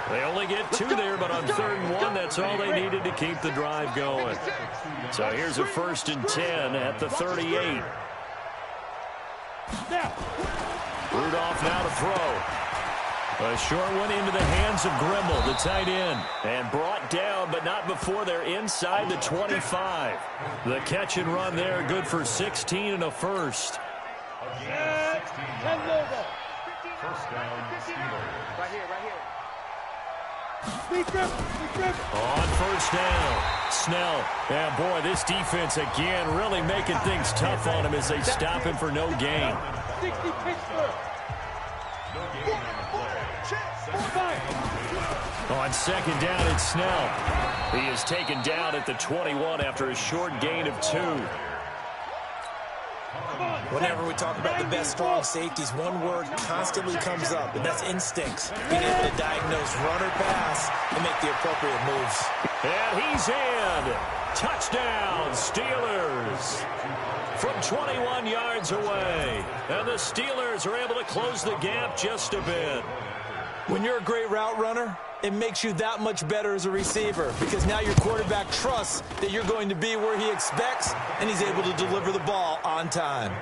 They only get 2 there, but on 3rd and 1, that's all they needed to keep the drive going. So here's a 1st and 10 at the 38. Rudolph now to throw. A short one into the hands of Grimble, the tight end. And brought down, but not before they're inside the 25. The catch and run there, good for 16 and a first. First down, Steelers. Right here. On first down, Snell. And boy, this defense again really making things tough on him as they stop him for no gain. 60 Pittsburgh. On 2nd down, it's Snell. He is taken down at the 21 after a short gain of 2. Whenever we talk about the best strong safeties, one word constantly comes up, and that's instincts. Being able to diagnose run or pass and make the appropriate moves. And he's in. Touchdown, Steelers. From 21 yards away. And the Steelers are able to close the gap just a bit. When you're a great route runner, it makes you that much better as a receiver because now your quarterback trusts that you're going to be where he expects, and he's able to deliver the ball on time.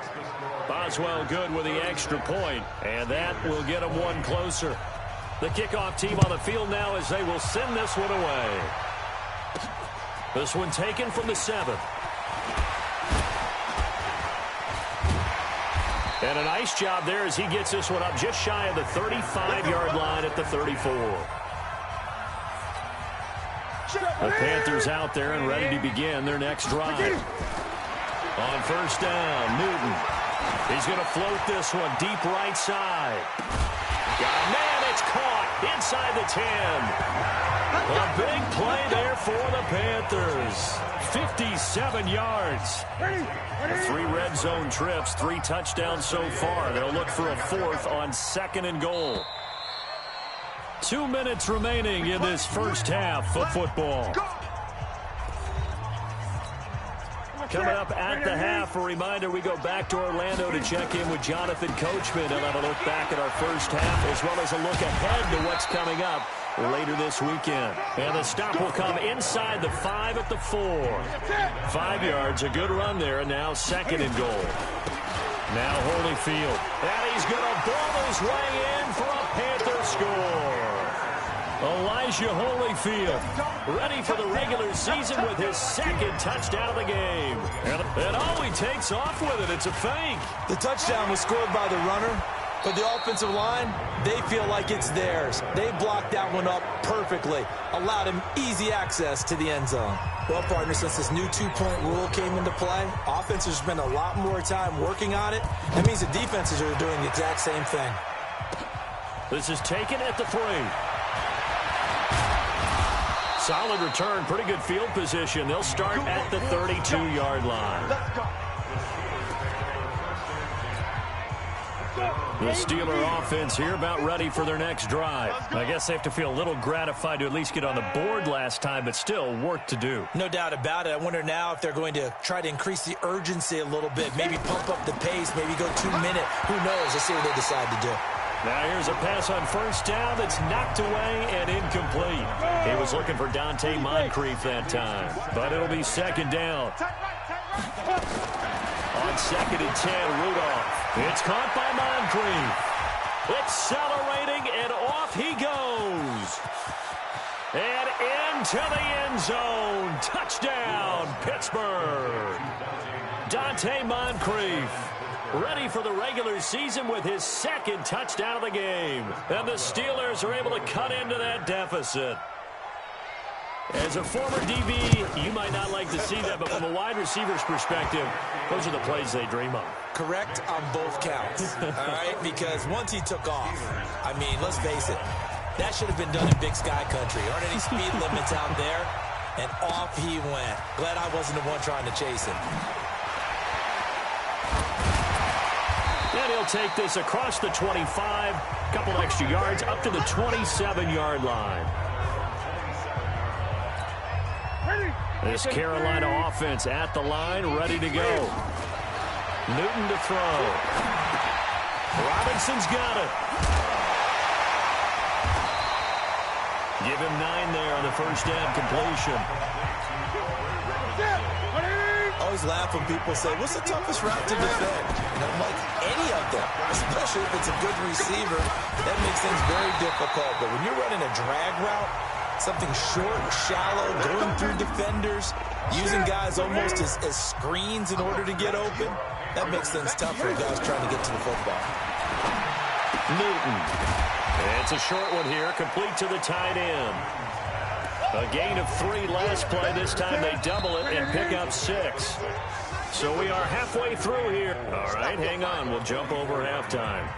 Boswell good with the extra point, and that will get him one closer. The kickoff team on the field now as they will send this one away. This one taken from the 7. And a nice job there as he gets this one up just shy of the 35-yard line at the 34. The Panthers out there and ready to begin their next drive. On first down, Newton. He's going to float this one deep right side. Got a man, it's caught inside the 10. A big play there for the Panthers. 57 yards. 3 red zone trips, 3 touchdowns so far. They'll look for a 4th on 2nd and goal. 2 minutes remaining in this first half of football. Coming up at the half, a reminder, we go back to Orlando to check in with Jonathan Coachman. He'll have a look back at our first half as well as a look ahead to what's coming up later this weekend. And the stop will come inside the 5 at the 4. 5 yards, a good run there, and now 2nd and goal. Now Holyfield. And he's going to ball his way in for a Panther score. Elijah Holyfield ready for the regular season with his 2nd touchdown of the game. And oh, he takes off with it. It's a fake. The touchdown was scored by the runner, but the offensive line, they feel like it's theirs. They blocked that one up perfectly, allowed him easy access to the end zone. Well, partner, since this new 2-point rule came into play, offenses spend a lot more time working on it. That means the defenses are doing the exact same thing. This is taken at the 3. Solid return, pretty good field position. They'll start at the 32-yard line. The Steeler offense here about ready for their next drive. I guess they have to feel a little gratified to at least get on the board last time, but still work to do. No doubt about it. I wonder now if they're going to try to increase the urgency a little bit, maybe pump up the pace, maybe go 2-minute. Who knows? Let's see what they decide to do. Now here's a pass on first down that's knocked away and incomplete. He was looking for Dante Moncrief that time, but it'll be 2nd down. On 2nd and 10, Rudolph. It's caught by Moncrief. Accelerating, and off he goes. And into the end zone. Touchdown, Pittsburgh. Dante Moncrief. Ready for the regular season with his 2nd touchdown of the game. And the Steelers are able to cut into that deficit. As a former DB, you might not like to see that, but from a wide receiver's perspective, those are the plays they dream of. Correct on both counts, all right? Because once he took off, I mean, let's face it, that should have been done in Big Sky Country. There aren't any speed limits out there, and off he went. Glad I wasn't the one trying to chase him. And he'll take this across the 25, couple extra yards, up to the 27-yard line. This Carolina offense at the line, ready to go. Newton to throw. Robinson's got it. Give him 9 there on the first down completion. I always laugh when people say, what's the toughest route to defend? And I'm like, any of them, especially if it's a good receiver. That makes things very difficult. But when you're running a drag route, something short, shallow, going through defenders, using guys almost as screens in order to get open, that makes things tough for guys trying to get to the football. Newton. It's a short one here, complete to the tight end. A gain of 3 last play. This time they double it and pick up 6. So we are halfway through here. All right, hang on. We'll jump over halftime.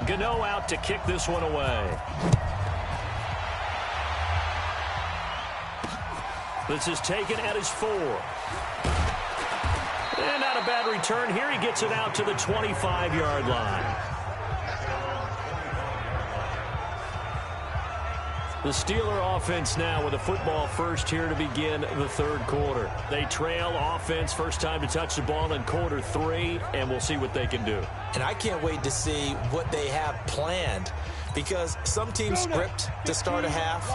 Gano out to kick this one away. This is taken at his 4. And not a bad return here. He gets it out to the 25-yard line. The Steeler offense now with a football first here to begin the third quarter. They trail offense, first time to touch the ball in quarter 3, and we'll see what they can do. And I can't wait to see what they have planned, because some teams script to start a half.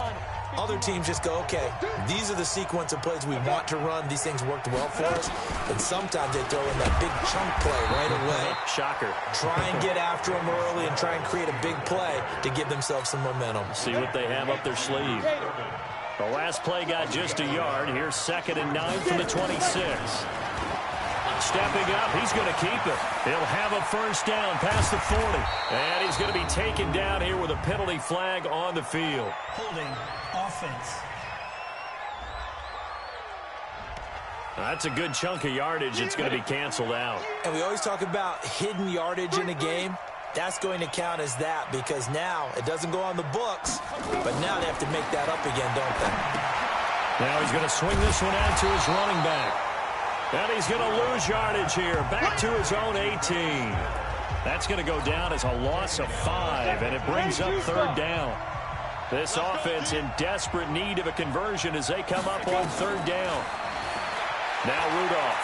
Other teams just go, okay, these are the sequence of plays we want to run. These things worked well for us. And sometimes they throw in that big chunk play right away. Shocker. Try and get after them early and try and create a big play to give themselves some momentum. See what they have up their sleeve. The last play got just a yard. Here's 2nd and 9 from the 26. Stepping up, he's going to keep it. He'll have a first down past the 40. And he's going to be taken down here with a penalty flag on the field. Holding offense. That's a good chunk of yardage. It's going to be canceled out. And we always talk about hidden yardage in a game. That's going to count as that, because now it doesn't go on the books, but now they have to make that up again, don't they? Now he's going to swing this one out to his running back. And he's going to lose yardage here, back to his own 18. That's going to go down as a loss of 5, and it brings up 3rd down. This offense in desperate need of a conversion as they come up on 3rd down. Now Rudolph.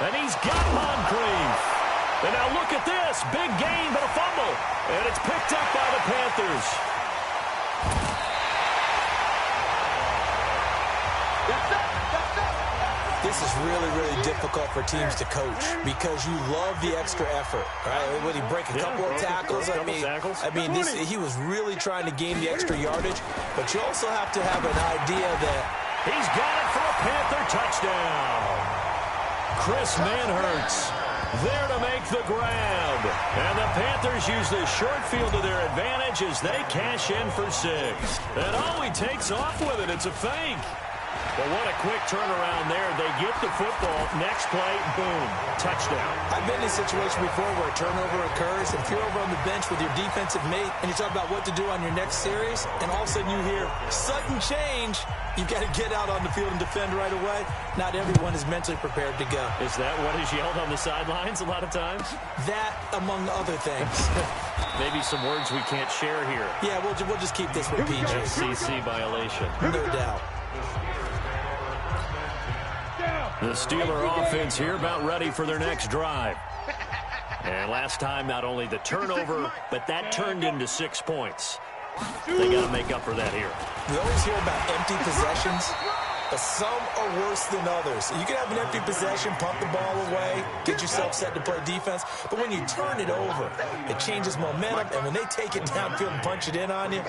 And he's got Moncrief. And now look at this. Big gain, but a fumble. And it's picked up by the Panthers. This is really, really difficult for teams to coach, because you love the extra effort, right? When he break a couple of tackles, I mean, he was really trying to gain the extra yardage, but you also have to have an idea that he's got it for a Panther touchdown. Chris Manhertz there to make the grab. And the Panthers use the short field to their advantage as they cash in for 6. And he takes off with it. It's a fake. Well, what a quick turnaround there. They get the football. Next play, boom, touchdown. I've been in a situation before where a turnover occurs. If you're over on the bench with your defensive mate and you talk about what to do on your next series, and all of a sudden you hear sudden change, you've got to get out on the field and defend right away. Not everyone is mentally prepared to go. Is that what is yelled on the sidelines a lot of times? That, among other things. Maybe some words we can't share here. Yeah, we'll just keep this with PG. FCC violation. No doubt. The Steeler offense here about ready for their next drive. And last time, not only the turnover, but that turned into 6 points. They got to make up for that here. We always hear about empty possessions, but some are worse than others. You can have an empty possession, pump the ball away, get yourself set to play defense, but when you turn it over, it changes momentum, and when they take it downfield and punch it in on you,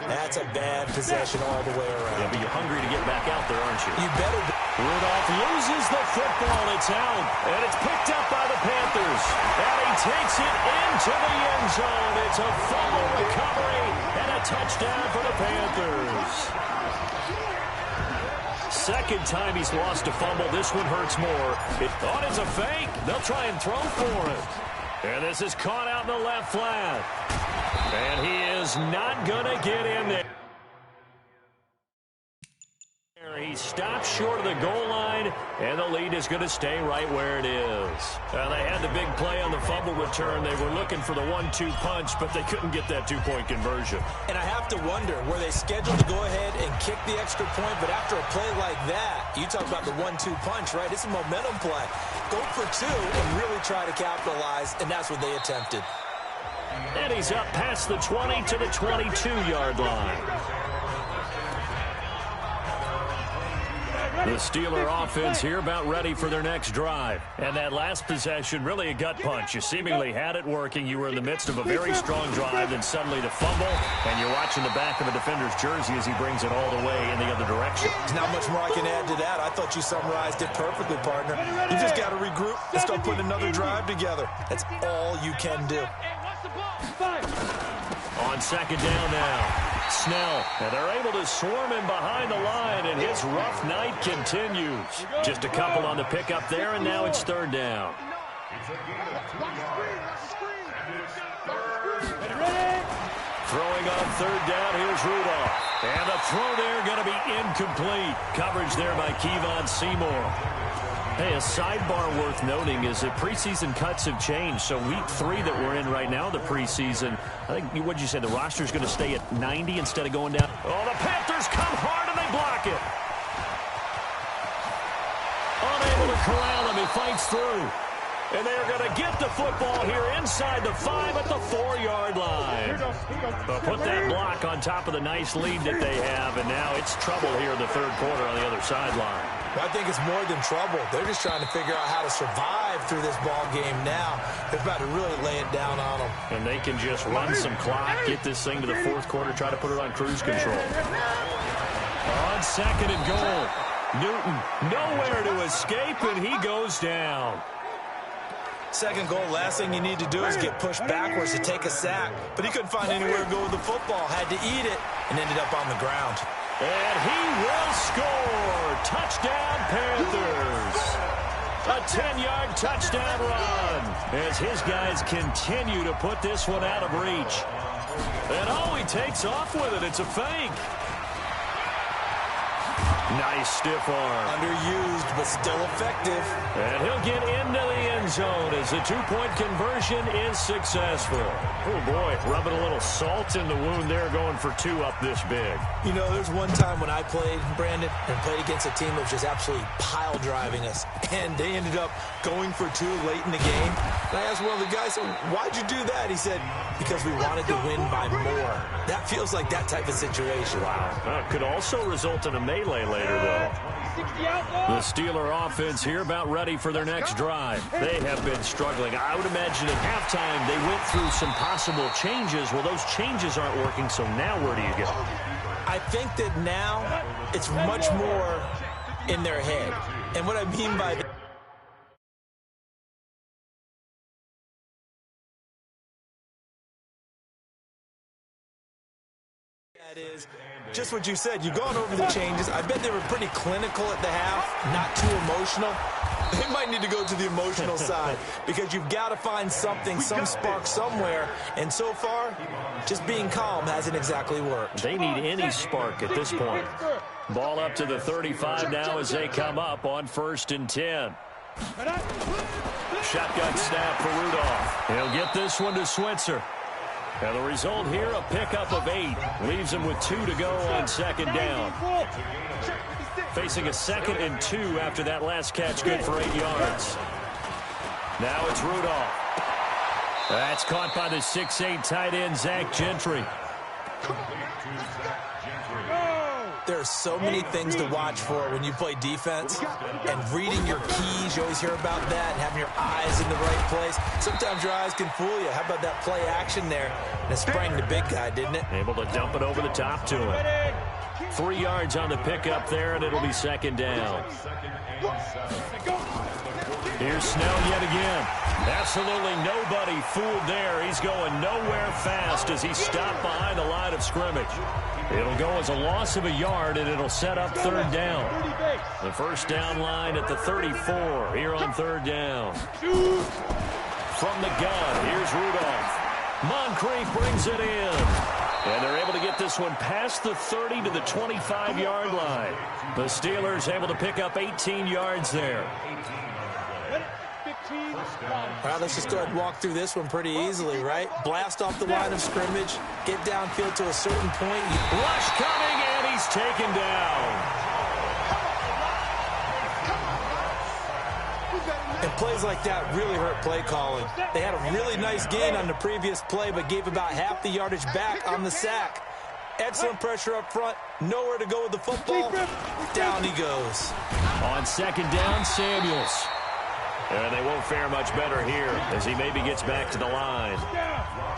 that's a bad possession all the way around. Yeah, but you're hungry to get back out there, aren't you? You better be. Rudolph loses the football. It's out, and it's picked up by the Panthers. And he takes it into the end zone. It's a fumble recovery and a touchdown for the Panthers. Second time he's lost a fumble. This one hurts more. It thought it's a fake. They'll try and throw for it. And this is caught out in the left flat. And he is not going to get in there. He stops short of the goal line, and the lead is going to stay right where it is. They had the big play on the fumble return. They were looking for the 1-2 punch, but they couldn't get that two-point conversion. And I have to wonder, were they scheduled to go ahead and kick the extra point? But after a play like that, you talk about the 1-2 punch, right? It's a momentum play. Go for 2 and really try to capitalize, and that's what they attempted. And he's up past the 20 to the 22-yard line. The Steeler offense here about ready for their next drive. And that last possession, really a gut punch. You seemingly had it working. You were in the midst of a very strong drive, then suddenly the fumble, and you're watching the back of a defender's jersey as he brings it all the way in the other direction. There's not much more I can add to that. I thought you summarized it perfectly, partner. You just got to regroup and start putting another drive together. That's all you can do. On second down now. Snell, and they're able to swarm him behind the line, and his rough night continues. Just a couple on the pickup there, and now it's third down. Throwing on third down, here's Rudolph. And the throw there going to be incomplete. Coverage there by Kevon Seymour. Hey, a sidebar worth noting is that preseason cuts have changed. So week 3 that we're in right now, the preseason, I think, what did you say, the roster's going to stay at 90 instead of going down? Oh, the Panthers come hard and they block it. Unable to corral him, he fights through. And they are going to get the football here inside the 5 at the 4-yard line. But put that block on top of the nice lead that they have, and now it's trouble here in the third quarter on the other sideline. I think it's more than trouble. They're just trying to figure out how to survive through this ball game now. They're about to really lay it down on them. And they can just run some clock, get this thing to the fourth quarter, try to put it on cruise control. On second and goal, Newton nowhere to escape, and he goes down. Second goal, last thing you need to do is get pushed backwards to take a sack. But he couldn't find anywhere to go with the football. Had to eat it and ended up on the ground. And he will score. Touchdown, Panthers. A 10-yard touchdown run as his guys continue to put this one out of reach. And oh, he takes off with it. It's a fake. Nice stiff arm. Underused, but still effective. And he'll get into the end zone as the two-point conversion is successful. Oh, boy, rubbing a little salt in the wound there, going for 2 up this big. You know, there's one time when I played, Brandon, and played against a team that was just absolutely pile driving us. And they ended up going for 2 late in the game. And I asked one of the guys, why'd you do that? He said, because we wanted to win by more. That feels like that type of situation. Wow. Could also result in a melee later, though. The Steeler offense here about ready for their next drive. They have been struggling. I would imagine at halftime they went through some possible changes. Well, those changes aren't working, so now where do you go? I think that now it's much more in their head. And what I mean by that, is just what you said. You've gone over the changes. I bet they were pretty clinical at the half, not too emotional. They might need to go to the emotional side because you've got to find something, some spark somewhere. And so far, just being calm hasn't exactly worked. They need any spark at this point. Ball up to the 35 now as they come up on 1st and 10. Shotgun snap for Rudolph. He'll get this one to Switzer. And the result here, a pickup of 8. Leaves him with 2 to go on 2nd down. Facing a 2nd and 2 after that last catch, good for 8 yards. Now it's Rudolph. That's caught by the 6'8" tight end, Zach Gentry. There are so many things to watch for when you play defense, and reading your keys, you always hear about that, and having your eyes in the right place. Sometimes your eyes can fool you. How about that play action there? And it sprang the big guy, didn't it? Able to dump it over the top to him. 3 yards on the pickup there, and it'll be 2nd down. Here's Snell yet again. Absolutely nobody fooled there. He's going nowhere fast as he stopped behind the line of scrimmage. It'll go as a loss of a yard, and it'll set up 3rd down. The 1st down line at the 34 here on 3rd down. From the gun, here's Rudolph. Moncrief brings it in. And they're able to get this one past the 30 to the 25-yard line. The Steelers able to pick up 18 yards there. All right, let's just go ahead and walk through this one pretty easily, right? Blast off the line of scrimmage, get downfield to a certain point. Rush coming, and he's taken down. And plays like that really hurt play calling. They had a really nice gain on the previous play, but gave about half the yardage back on the sack. Excellent pressure up front, nowhere to go with the football. Down he goes. On 2nd down, Samuels. And they won't fare much better here as he maybe gets back to the line.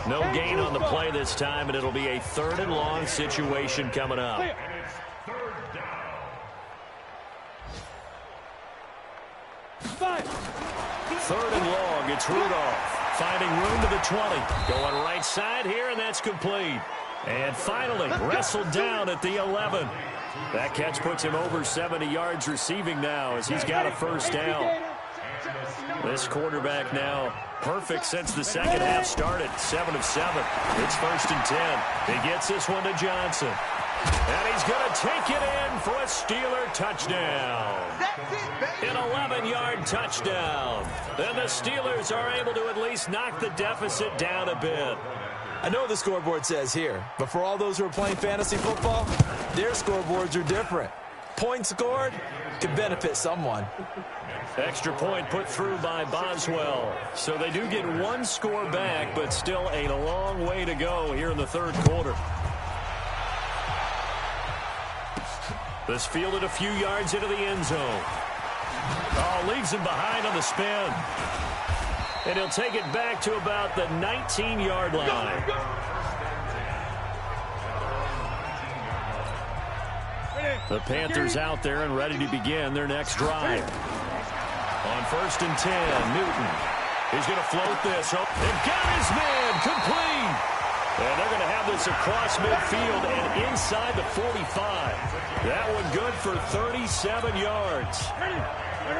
No gain on the play this time, and it'll be a 3rd and long situation coming up. 3rd and long, it's Rudolph. Finding room to the 20. Going right side here, and that's complete. And finally, wrestled down at the 11. That catch puts him over 70 yards receiving now as he's got a 1st down. This quarterback now perfect since the second half started. 7 of 7. It's 1st and 10. He gets this one to Johnson. And he's going to take it in for a Steeler touchdown. An 11-yard touchdown. And the Steelers are able to at least knock the deficit down a bit. I know what the scoreboard says here, but for all those who are playing fantasy football, their scoreboards are different. Points scored could benefit someone. Extra point put through by Boswell. So they do get one score back, but still a long way to go here in the third quarter. This fielded a few yards into the end zone. Oh, leaves him behind on the spin. And he'll take it back to about the 19-yard line. The Panthers out there and ready to begin their next drive. On 1st and 10, Newton. He's going to float this. Oh, they've got his man complete. And they're going to have this across midfield and inside the 45. That one good for 37 yards.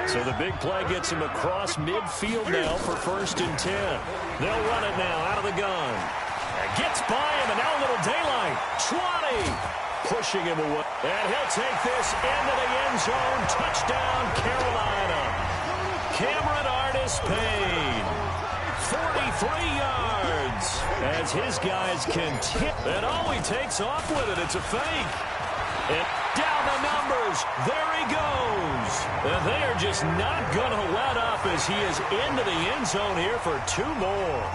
So the big play gets him across midfield now for 1st and 10. They'll run it now out of the gun. And gets by him, and now a little daylight. 20. Pushing him away. And he'll take this into the end zone. Touchdown, Carolina. Cameron Artis-Payne. 43 yards. As his guys can tip. And oh, he takes off with it. It's a fake. And down the numbers. There he goes. And they are just not going to let up as he is into the end zone here for 2 more.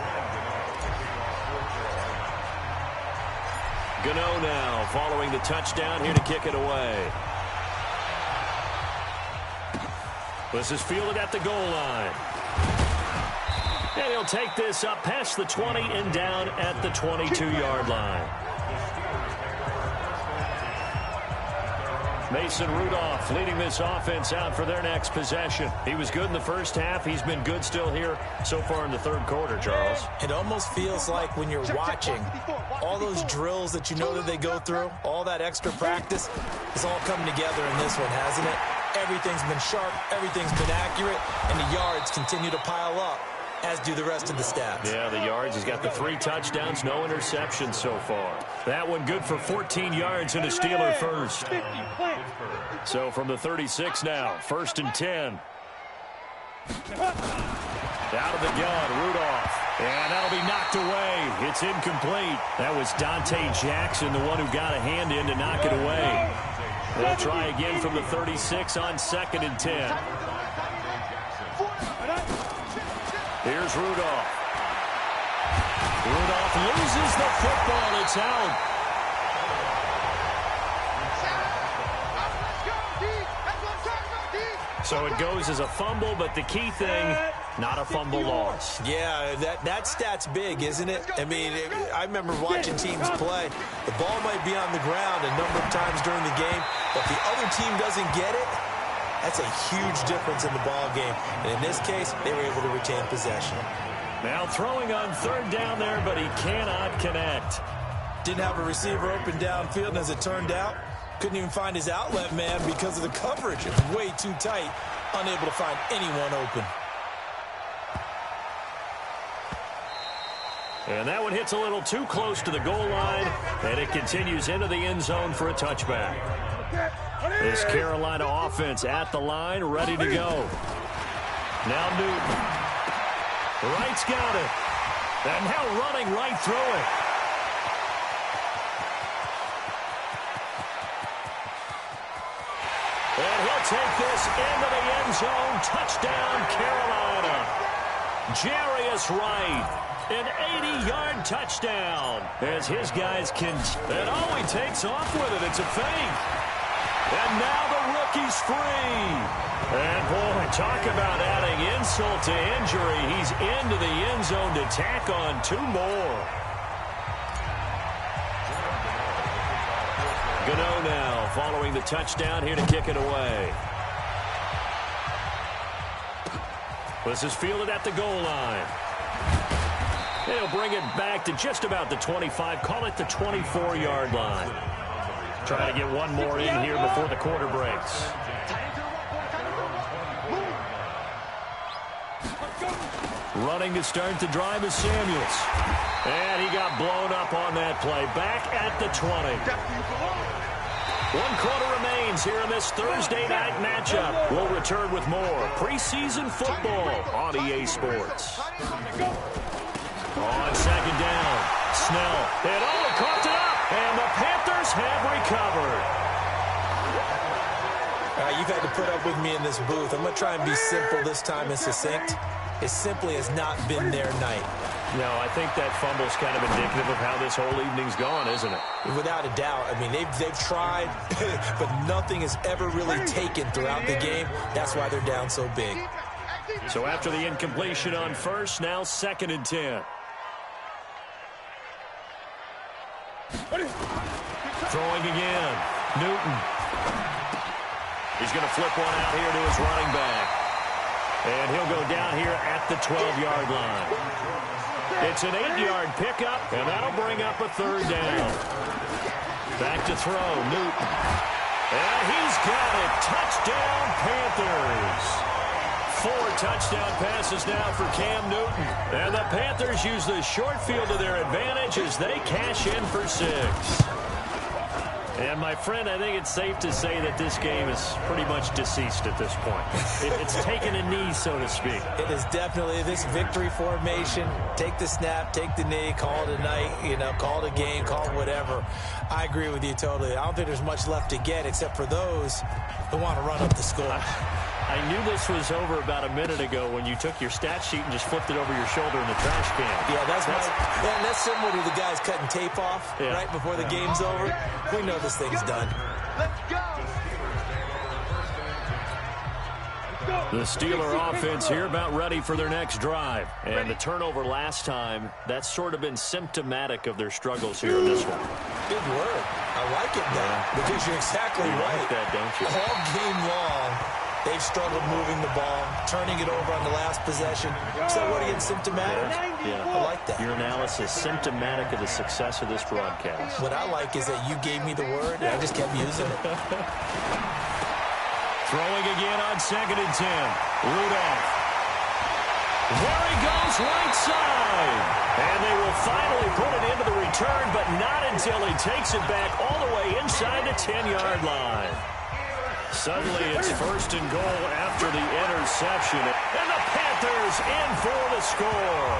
Gano now following the touchdown here to kick it away. This is fielded at the goal line. And he'll take this up past the 20 and down at the 22-yard line. Mason Rudolph leading this offense out for their next possession. He was good in the first half. He's been good still here so far in the third quarter, Charles. It almost feels like when you're watching, all those drills that you know that they go through, all that extra practice, is all coming together in this one, hasn't it? Everything's been sharp, everything's been accurate, and the yards continue to pile up, as do the rest of the stats. Yeah, the yards. He's got the 3 touchdowns, no interceptions so far. That one good for 14 yards and a Steeler first. So from the 36 now, 1st and 10. Out of the gun, Rudolph. And that'll be knocked away. It's incomplete. That was Dante Jackson, the one who got a hand in to knock it away. They'll try again from the 36 on 2nd and 10. Here's Rudolph. Rudolph loses the football. It's out. So it goes as a fumble, but the key thing, not a fumble loss. Yeah, that stat's big, isn't it? I mean, I remember watching teams play. The ball might be on the ground a number of times during the game, but if the other team doesn't get it, that's a huge difference in the ball game. And in this case, they were able to retain possession. Now throwing on 3rd down there, but he cannot connect. Didn't have a receiver open downfield, and as it turned out, couldn't even find his outlet man because of the coverage. It was way too tight, unable to find anyone open. And that one hits a little too close to the goal line, and it continues into the end zone for a touchback. This Carolina offense at the line, ready to go. Now Newton. Wright's got it. And now running right through it. And he'll take this into the end zone. Touchdown, Carolina. Jarius Wright. An 80-yard touchdown. As his guys can... And oh, he takes off with it. It's a fake. And now the rookie's free. And, boy, talk about adding insult to injury. He's into the end zone to tack on 2 more. Gano now following the touchdown here to kick it away. This is fielded at the goal line. They'll bring it back to just about the 25. Call it the 24-yard line. Try to get one more in here before the quarter breaks. Running to start the drive is Samuels. And he got blown up on that play. Back at the 20. 1 quarter remains here in this Thursday night matchup. We'll return with more preseason football on EA Sports. On second down, Snell. And he caught it up. And the Panthers have recovered. You've had to put up with me in this booth. I'm going to try and be simple this time and succinct. It simply has not been their night. No, I think that fumble's kind of indicative of how this whole evening's gone, isn't it? Without a doubt. I mean, they've tried, but nothing has ever really taken throughout the game. That's why they're down so big. So after the incompletion on first, now 2nd and 10. Throwing again. Newton. He's going to flip one out here to his running back. And he'll go down here at the 12-yard line. It's an 8-yard pickup, and that'll bring up a 3rd down. Back to throw, Newton. And he's got it. Touchdown, Panthers. 4 touchdown passes now for Cam Newton. And the Panthers use the short field to their advantage as they cash in for 6. And, my friend, I think it's safe to say that this game is pretty much deceased at this point. It's taken a knee, so to speak. It is definitely this victory formation. Take the snap, take the knee, call it a night, call it a game, call it whatever. I agree with you totally. I don't think there's much left to get except for those who want to run up the score. I knew this was over about a minute ago when you took your stat sheet and just flipped it over your shoulder in the trash can. Yeah, that's similar to the guys cutting tape off right before the game's over. We know this thing's done. Let's go. The Steeler offense here about ready for their next drive. And the turnover last time, that's sort of been symptomatic of their struggles here in this one. Good word. I like it now because you're exactly you right. Like that, don't you? All game long, they've struggled moving the ball, turning it over on the last possession. So what again, symptomatic? Yeah. I like that. Your analysis symptomatic of the success of this broadcast. What I like is that you gave me the word, and I just kept using it. Throwing again on 2nd and 10. Rudolph. There he goes, right side. And they will finally put it into the return, but not until he takes it back all the way inside the 10-yard line. Suddenly it's 1st and goal after the interception. And the Panthers in for the score.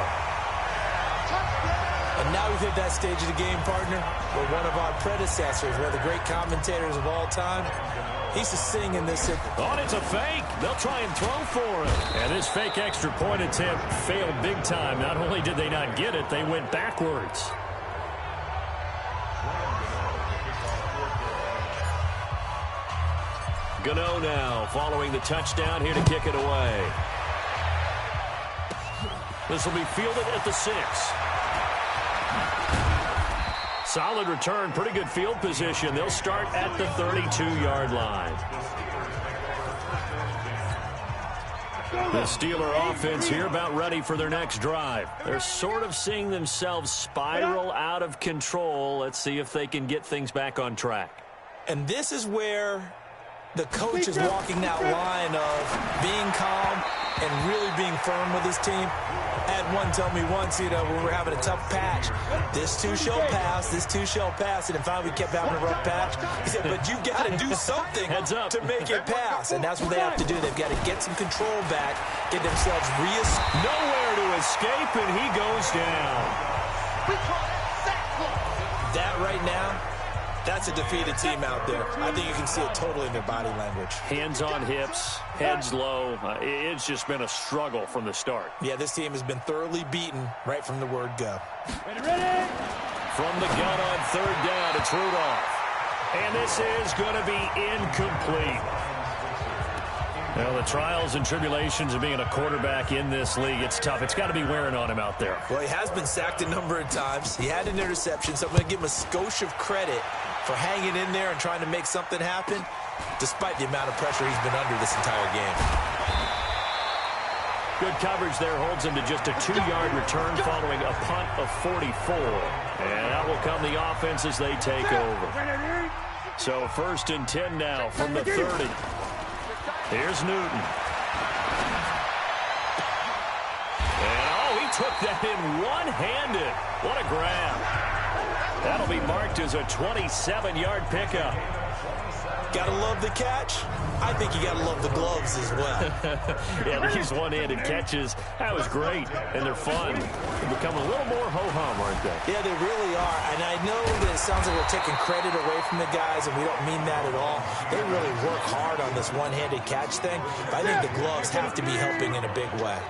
And now we've hit that stage of the game, partner, where one of our predecessors, one of the great commentators of all time, he's just singing this. Oh, it's a fake. They'll try and throw for it. And this fake extra point attempt failed big time. Not only did they not get it, they went backwards. Gano now following the touchdown here to kick it away. This will be fielded at the 6. Solid return, pretty good field position. They'll start at the 32-yard line. The Steeler offense here about ready for their next drive. They're sort of seeing themselves spiral out of control. Let's see if they can get things back on track. And this is where the coach is walking that line of being calm and really being firm with his team. I had one tell me once, when we're having a tough patch, this too shall pass, this too shall pass. And then finally we kept having a rough patch. He said, but you've got to do something to make it pass. And that's what they have to do. They've got to get some control back, get themselves nowhere to escape, and he goes down. That right now, that's a defeated team out there. I think you can see it totally in their body language. Hands on hips, heads low. It's just been a struggle from the start. Yeah, this team has been thoroughly beaten right from the word go. Ready? From the gun on 3rd down, it's Rudolph. And this is going to be incomplete. Well, the trials and tribulations of being a quarterback in this league, it's tough. It's got to be wearing on him out there. Well, he has been sacked a number of times. He had an interception, so I'm going to give him a skosh of credit for hanging in there and trying to make something happen, despite the amount of pressure he's been under this entire game. Good coverage there holds him to just a 2-yard return following a punt of 44. And out will come the offense as they take over. So 1st and 10 now from the 30. Here's Newton. took that in one-handed. What a grab. That'll be marked as a 27-yard pickup. Gotta love the catch. I think you gotta love the gloves as well. Yeah, these one-handed catches, that was great, and they're fun. They're becoming a little more ho-hum, aren't they? Yeah, they really are, and I know that it sounds like we're taking credit away from the guys, and we don't mean that at all. They really work hard on this one-handed catch thing, but I think the gloves have to be helping in a big way.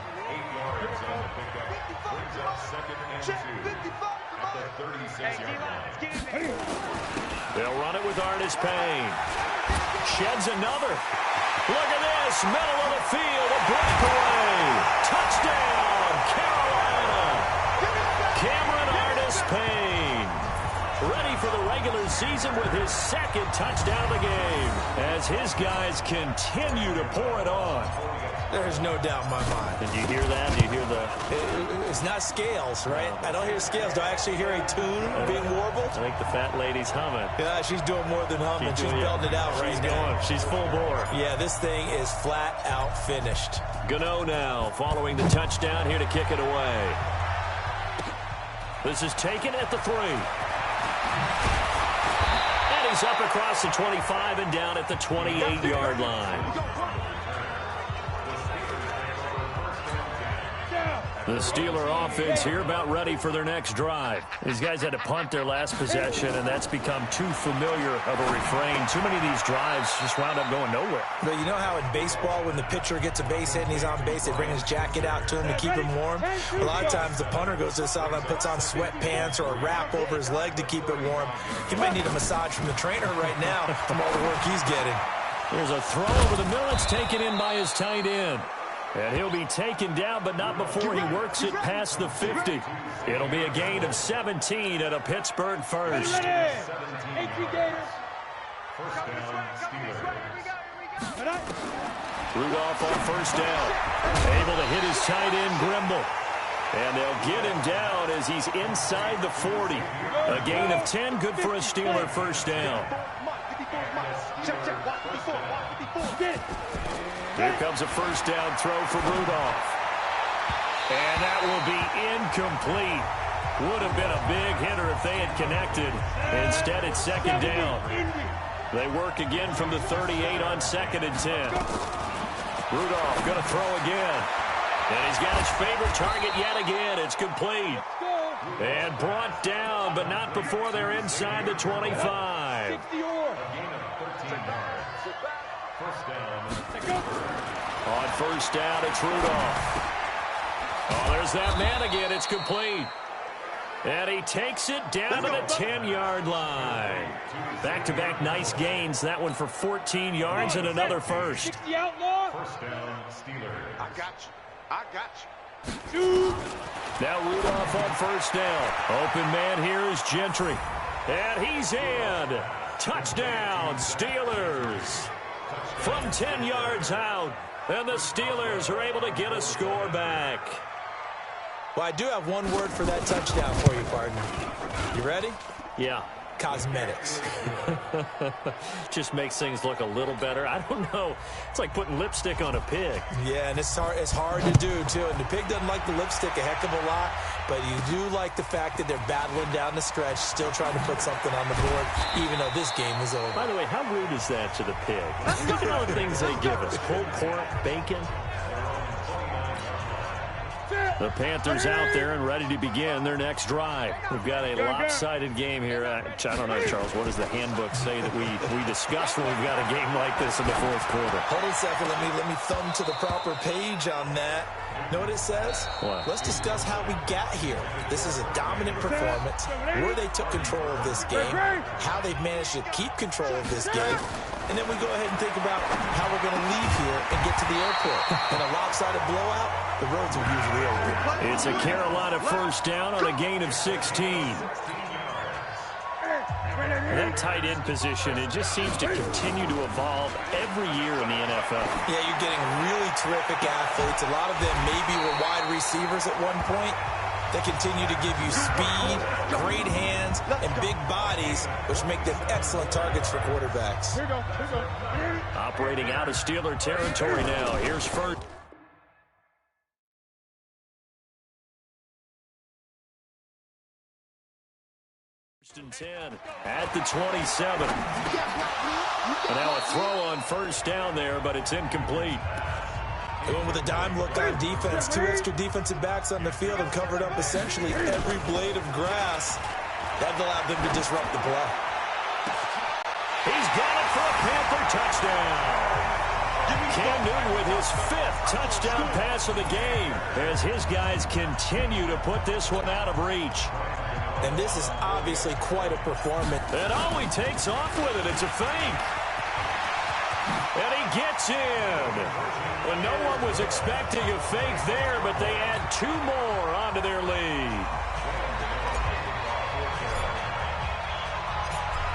They'll run it with Artis Payne. Sheds another. Look at this. Middle of the field. A breakaway. Touchdown, Carolina. Cameron Artis Payne. Ready for the regular season with his second touchdown of the game as his guys continue to pour it on. There's no doubt in my mind. Did you hear that? Do you hear the... It's not scales, right? I don't hear scales. Do I actually hear a tune being warbled? I think the fat lady's humming. Yeah, she's doing more than humming. She's belting it out right now. She's full bore. Yeah, this thing is flat out finished. Gano now following the touchdown here to kick it away. This is taken at the 3. And he's up across the 25 and down at the 28-yard line. The Steeler offense here about ready for their next drive. These guys had to punt their last possession, and that's become too familiar of a refrain. Too many of these drives just wound up going nowhere. But you know how in baseball, when the pitcher gets a base hit and he's on base, they bring his jacket out to him to keep him warm? A lot of times the punter goes to the sideline, puts on sweatpants or a wrap over his leg to keep it warm. He might need a massage from the trainer right now from all the work he's getting. There's a throw over the middle. It's taken in by his tight end. And he'll be taken down, but not before he works it past the 50. It'll be a gain of 17 at a Pittsburgh first. First down, Steelers. Rudolph on first down. Able to hit his tight end, Grimble. And they'll get him down as he's inside the 40. A gain of 10, good for a Steeler first down. Here comes a first down throw for Rudolph. And that will be incomplete. Would have been a big hitter if they had connected. Instead, it's second down. They work again from the 38 on 2nd and 10. Rudolph going to throw again. And he's got his favorite target yet again. It's complete. And brought down, but not before they're inside the 25. On first down, it's Rudolph. Oh, there's that man again. It's complete. And he takes it down to the 10-yard line. Back-to-back nice gains. That one for 14 yards and another first. First down, Steelers. I got you. Now Rudolph on first down. Open man here is Gentry. And he's in. Touchdown, Steelers. From 10 yards out. And the Steelers are able to get a score back. Well, I do have one word for that touchdown for you, partner. You ready? Yeah. Cosmetics. Just makes things look a little better. I don't know. It's like putting lipstick on a pig. Yeah, and it's hard to do, too. And the pig doesn't like the lipstick a heck of a lot, but you do like the fact that they're battling down the stretch, still trying to put something on the board, even though this game is over. By the way, how rude is that to the pig? Look at all the things they give us. Pulled pork, bacon. The Panthers out there and ready to begin their next drive. We've got a lopsided game here. I don't know, Charles, what does the handbook say that we discuss when we've got a game like this in the fourth quarter? Hold on a second. Let me thumb to the proper page on that. Know what it says? What? Let's discuss how we got here. This is a dominant performance, where they took control of this game, how they've managed to keep control of this game, and then we go ahead and think about how we're going to leave here and get to the airport. In a lopsided blowout, the roads are usually over. It's a Carolina first down on a gain of 16. That tight end position, it just seems to continue to evolve every year in the NFL. Yeah, you're getting really terrific athletes. A lot of them maybe were wide receivers at one point. They continue to give you speed, great hands, and big bodies, which make them excellent targets for quarterbacks. Operating out of Steeler territory now. Here's first. First and 10 at the 27. And now a throw on first down there, but it's incomplete. They went with a dime look on defense. 2 extra defensive backs on the field and covered up essentially every blade of grass. That allowed them to disrupt the play. He's got it for a Panther touchdown. Cam Newton with his 5th touchdown pass of the game as his guys continue to put this one out of reach. And this is obviously quite a performance. And he takes off with it. It's a fake. And he gets in. Well, no one was expecting a fake there, but they add 2 more onto their lead.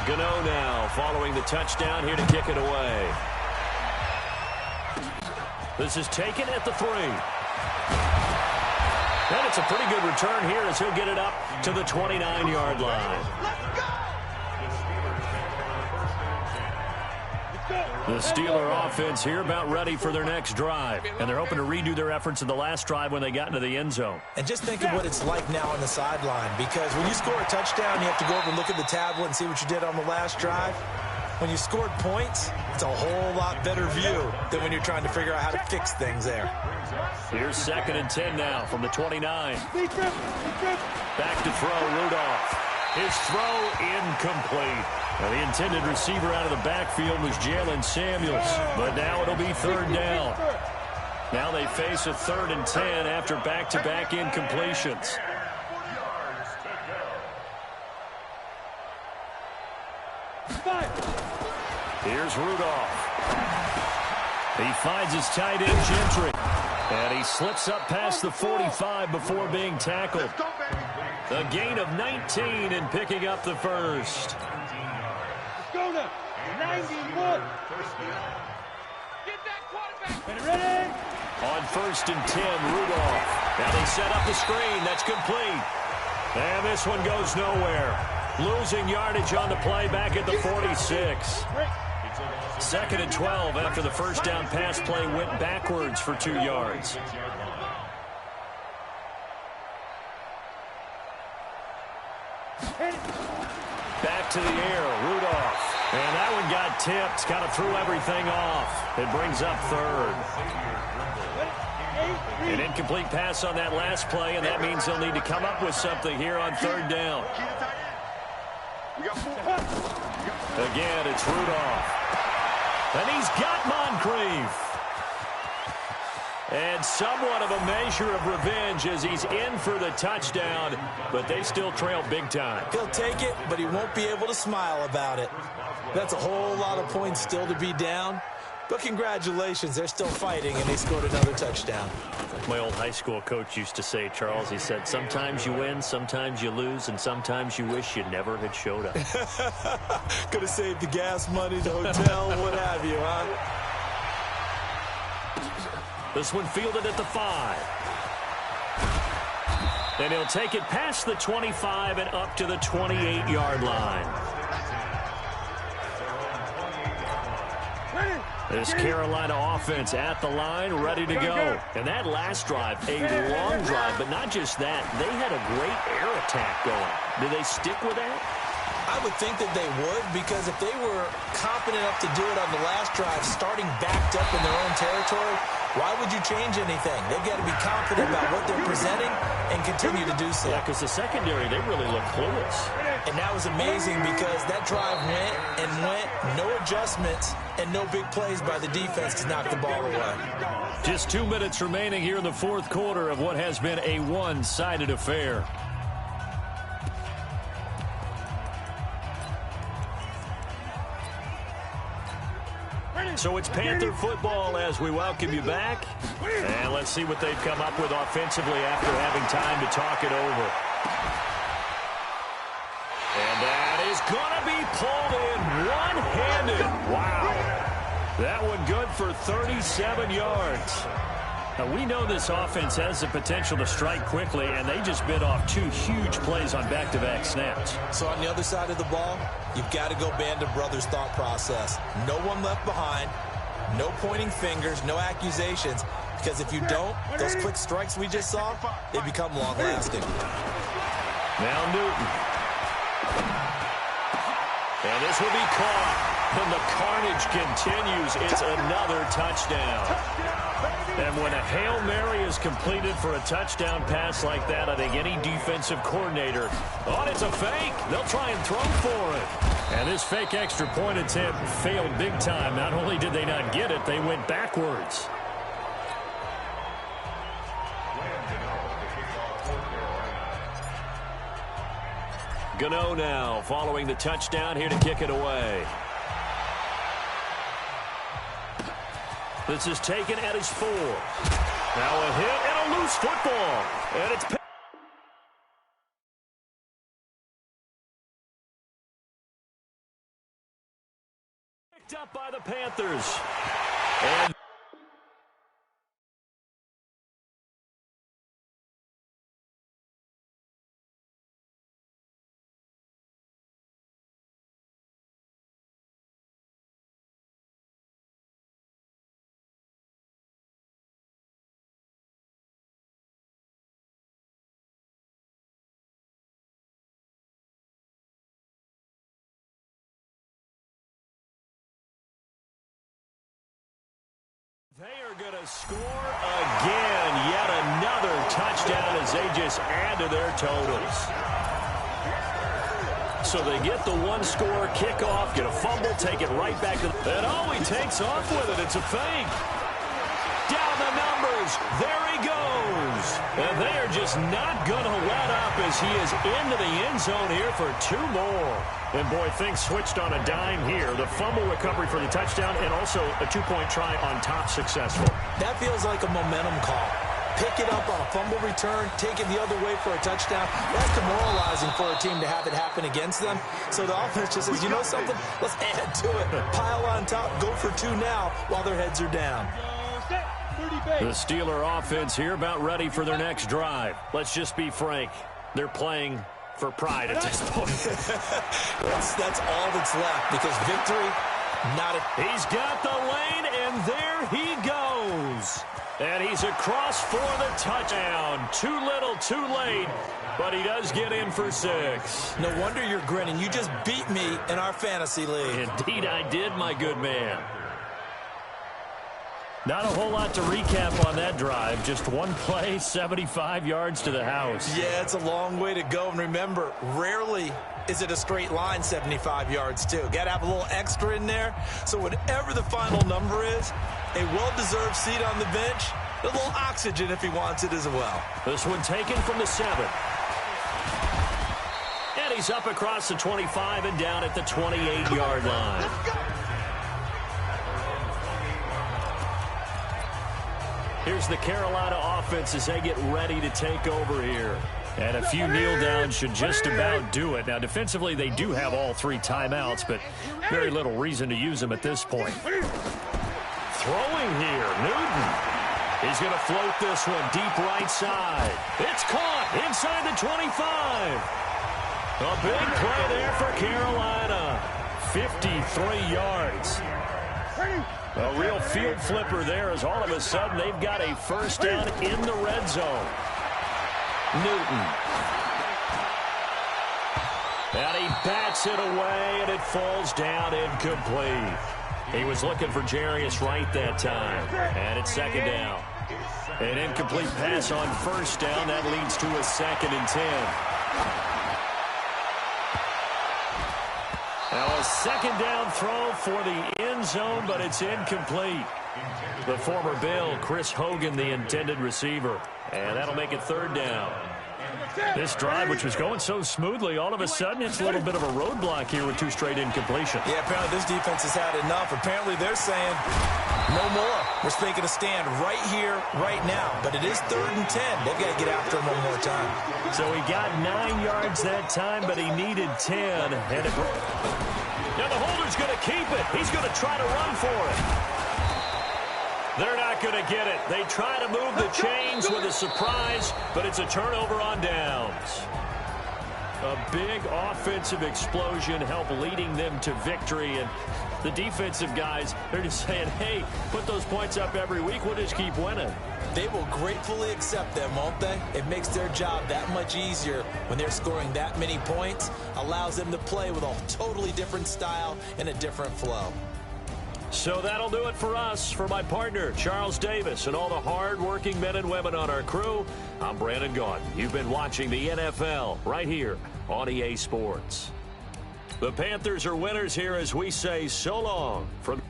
Gano now following the touchdown here to kick it away. This is taken at the 3. And it's a pretty good return here as he'll get it up to the 29-yard line. The Steeler offense here about ready for their next drive. And they're hoping to redo their efforts in the last drive when they got into the end zone. And just think of what it's like now on the sideline. Because when you score a touchdown, you have to go over and look at the tablet and see what you did on the last drive. When you scored points, it's a whole lot better view than when you're trying to figure out how to fix things there. Here's 2nd and 10 now from the 29. Back to throw, Rudolph. His throw incomplete. Now the intended receiver out of the backfield was Jalen Samuels. But now it'll be 3rd down. Now they face a 3rd and 10 after back-to-back incompletions. Here's Rudolph. He finds his tight end, Gentry. And he slips up past the 45 before being tackled. A gain of 19 and picking up the first. Let's go now. 91. Get that quarterback. Ready? On 1st and 10, Rudolph. Now they set up the screen. That's complete. And this one goes nowhere. Losing yardage on the play back at the 46. 2nd and 12 after the first down pass play went backwards for 2 yards. Back to the air, Rudolph. And that one got tipped. Kind of threw everything off. It brings up 3rd. An incomplete pass on that last play, and that means they'll need to come up with something here on 3rd down. Again, it's Rudolph. And he's got Moncrief. And somewhat of a measure of revenge as he's in for the touchdown, but they still trail big time. He'll take it, but he won't be able to smile about it. That's a whole lot of points still to be down. But congratulations, they're still fighting, and they scored another touchdown. My old high school coach used to say, Charles, he said, sometimes you win, sometimes you lose, and sometimes you wish you never had showed up. Could have saved the gas money, the hotel, what have you, huh? This one fielded at the 5. And he'll take it past the 25 and up to the 28-yard line. This Carolina offense at the line, ready to go. And that last drive, a long drive, but not just that. They had a great air attack going. Do they stick with that? I would think that they would, because if they were confident enough to do it on the last drive, starting backed up in their own territory, why would you change anything? They've got to be confident about what they're presenting and continue to do so. Yeah, because the secondary, they really look clueless. And that was amazing because that drive went and went, no adjustments, and no big plays by the defense to knock the ball away. Just 2 minutes remaining here in the 4th quarter of what has been a one-sided affair. So it's Panther football as we welcome you back. And let's see what they've come up with offensively after having time to talk it over. And that is going to be pulled in one-handed. Wow. That one good for 37 yards. Now, we know this offense has the potential to strike quickly, and they just bit off 2 huge plays on back-to-back snaps. So on the other side of the ball, you've got to go Band of Brothers thought process. No one left behind, no pointing fingers, no accusations, because if you don't, those quick strikes we just saw, they become long-lasting. Now Newton. And this will be caught. And the carnage continues. It's another touchdown. And when a Hail Mary is completed for a touchdown pass like that, I think any defensive coordinator, oh, it's a fake. They'll try and throw for it. And this fake extra point attempt failed big time. Not only did they not get it, they went backwards. Gano now following the touchdown here to kick it away. This is taken at his 4. Now a hit and a loose football. And it's picked up by the Panthers. And they are going to score again. Yet another touchdown as they just add to their totals. So they get the one-score kickoff, get a fumble, take it right back to the... And oh, he takes off with it. It's a fake. Down the numbers. There he goes. And they are just not going to let up as he is into the end zone here for 2 more. And, boy, things switched on a dime here. The fumble recovery for the touchdown and also a 2-point try on top successful. That feels like a momentum call. Pick it up on a fumble return, take it the other way for a touchdown. That's demoralizing for a team to have it happen against them. So the offense just says, you know something? Let's add to it. Pile on top, go for 2 now while their heads are down. The Steeler offense here about ready for their next drive. Let's just be frank. They're playing for pride at this point. that's all that's left because victory, not a... He's got the lane, and there he goes. And he's across for the touchdown. Too little, too late, but he does get in for 6. No wonder you're grinning. You just beat me in our fantasy league. Indeed I did, my good man. Not a whole lot to recap on that drive. Just one play, 75 yards to the house. Yeah, it's a long way to go. And remember, rarely is it a straight line 75 yards, too. Got to have a little extra in there. So whatever the final number is, a well-deserved seat on the bench, a little oxygen if he wants it as well. This one taken from the 7. And he's up across the 25 and down at the 28-yard line. Here's the Carolina offense as they get ready to take over here. And a few kneel downs should just about do it. Now, defensively, they do have all 3 timeouts, but very little reason to use them at this point. Throwing here, Newton. He's going to float this one deep right side. It's caught inside the 25. A big play there for Carolina. 53 yards. A real field flipper there as all of a sudden they've got a first down in the red zone. Newton. And he bats it away, and it falls down incomplete. He was looking for Jarius Wright that time. And it's 2nd down. An incomplete pass on 1st down. That leads to a 2nd and 10. Now a 2nd down throw for the end zone, but it's incomplete. The former Bill, Chris Hogan, the intended receiver. And that'll make it 3rd down. This drive, which was going so smoothly, all of a sudden it's a little bit of a roadblock here with 2 straight incompletions. Yeah, apparently this defense has had enough. Apparently they're saying no more. We're taking a stand right here, right now. But it is 3rd and 10. They've got to get after him one more time. So he got 9 yards that time, but he needed 10. And now the holder's going to keep it. He's going to try to run for it. They're not going to get it. They try to move the chains with a surprise, but it's a turnover on downs. A big offensive explosion helped leading them to victory, and The defensive guys, they're just saying, hey, put those points up every week. We'll just keep winning. They will gratefully accept them, won't they? It makes their job that much easier when they're scoring that many points. Allows them to play with a totally different style and a different flow. So that'll do it for us. For my partner, Charles Davis, and all the hard-working men and women on our crew, I'm Brandon Gaudin. You've been watching the NFL right here on EA Sports. The Panthers are winners here as we say so long from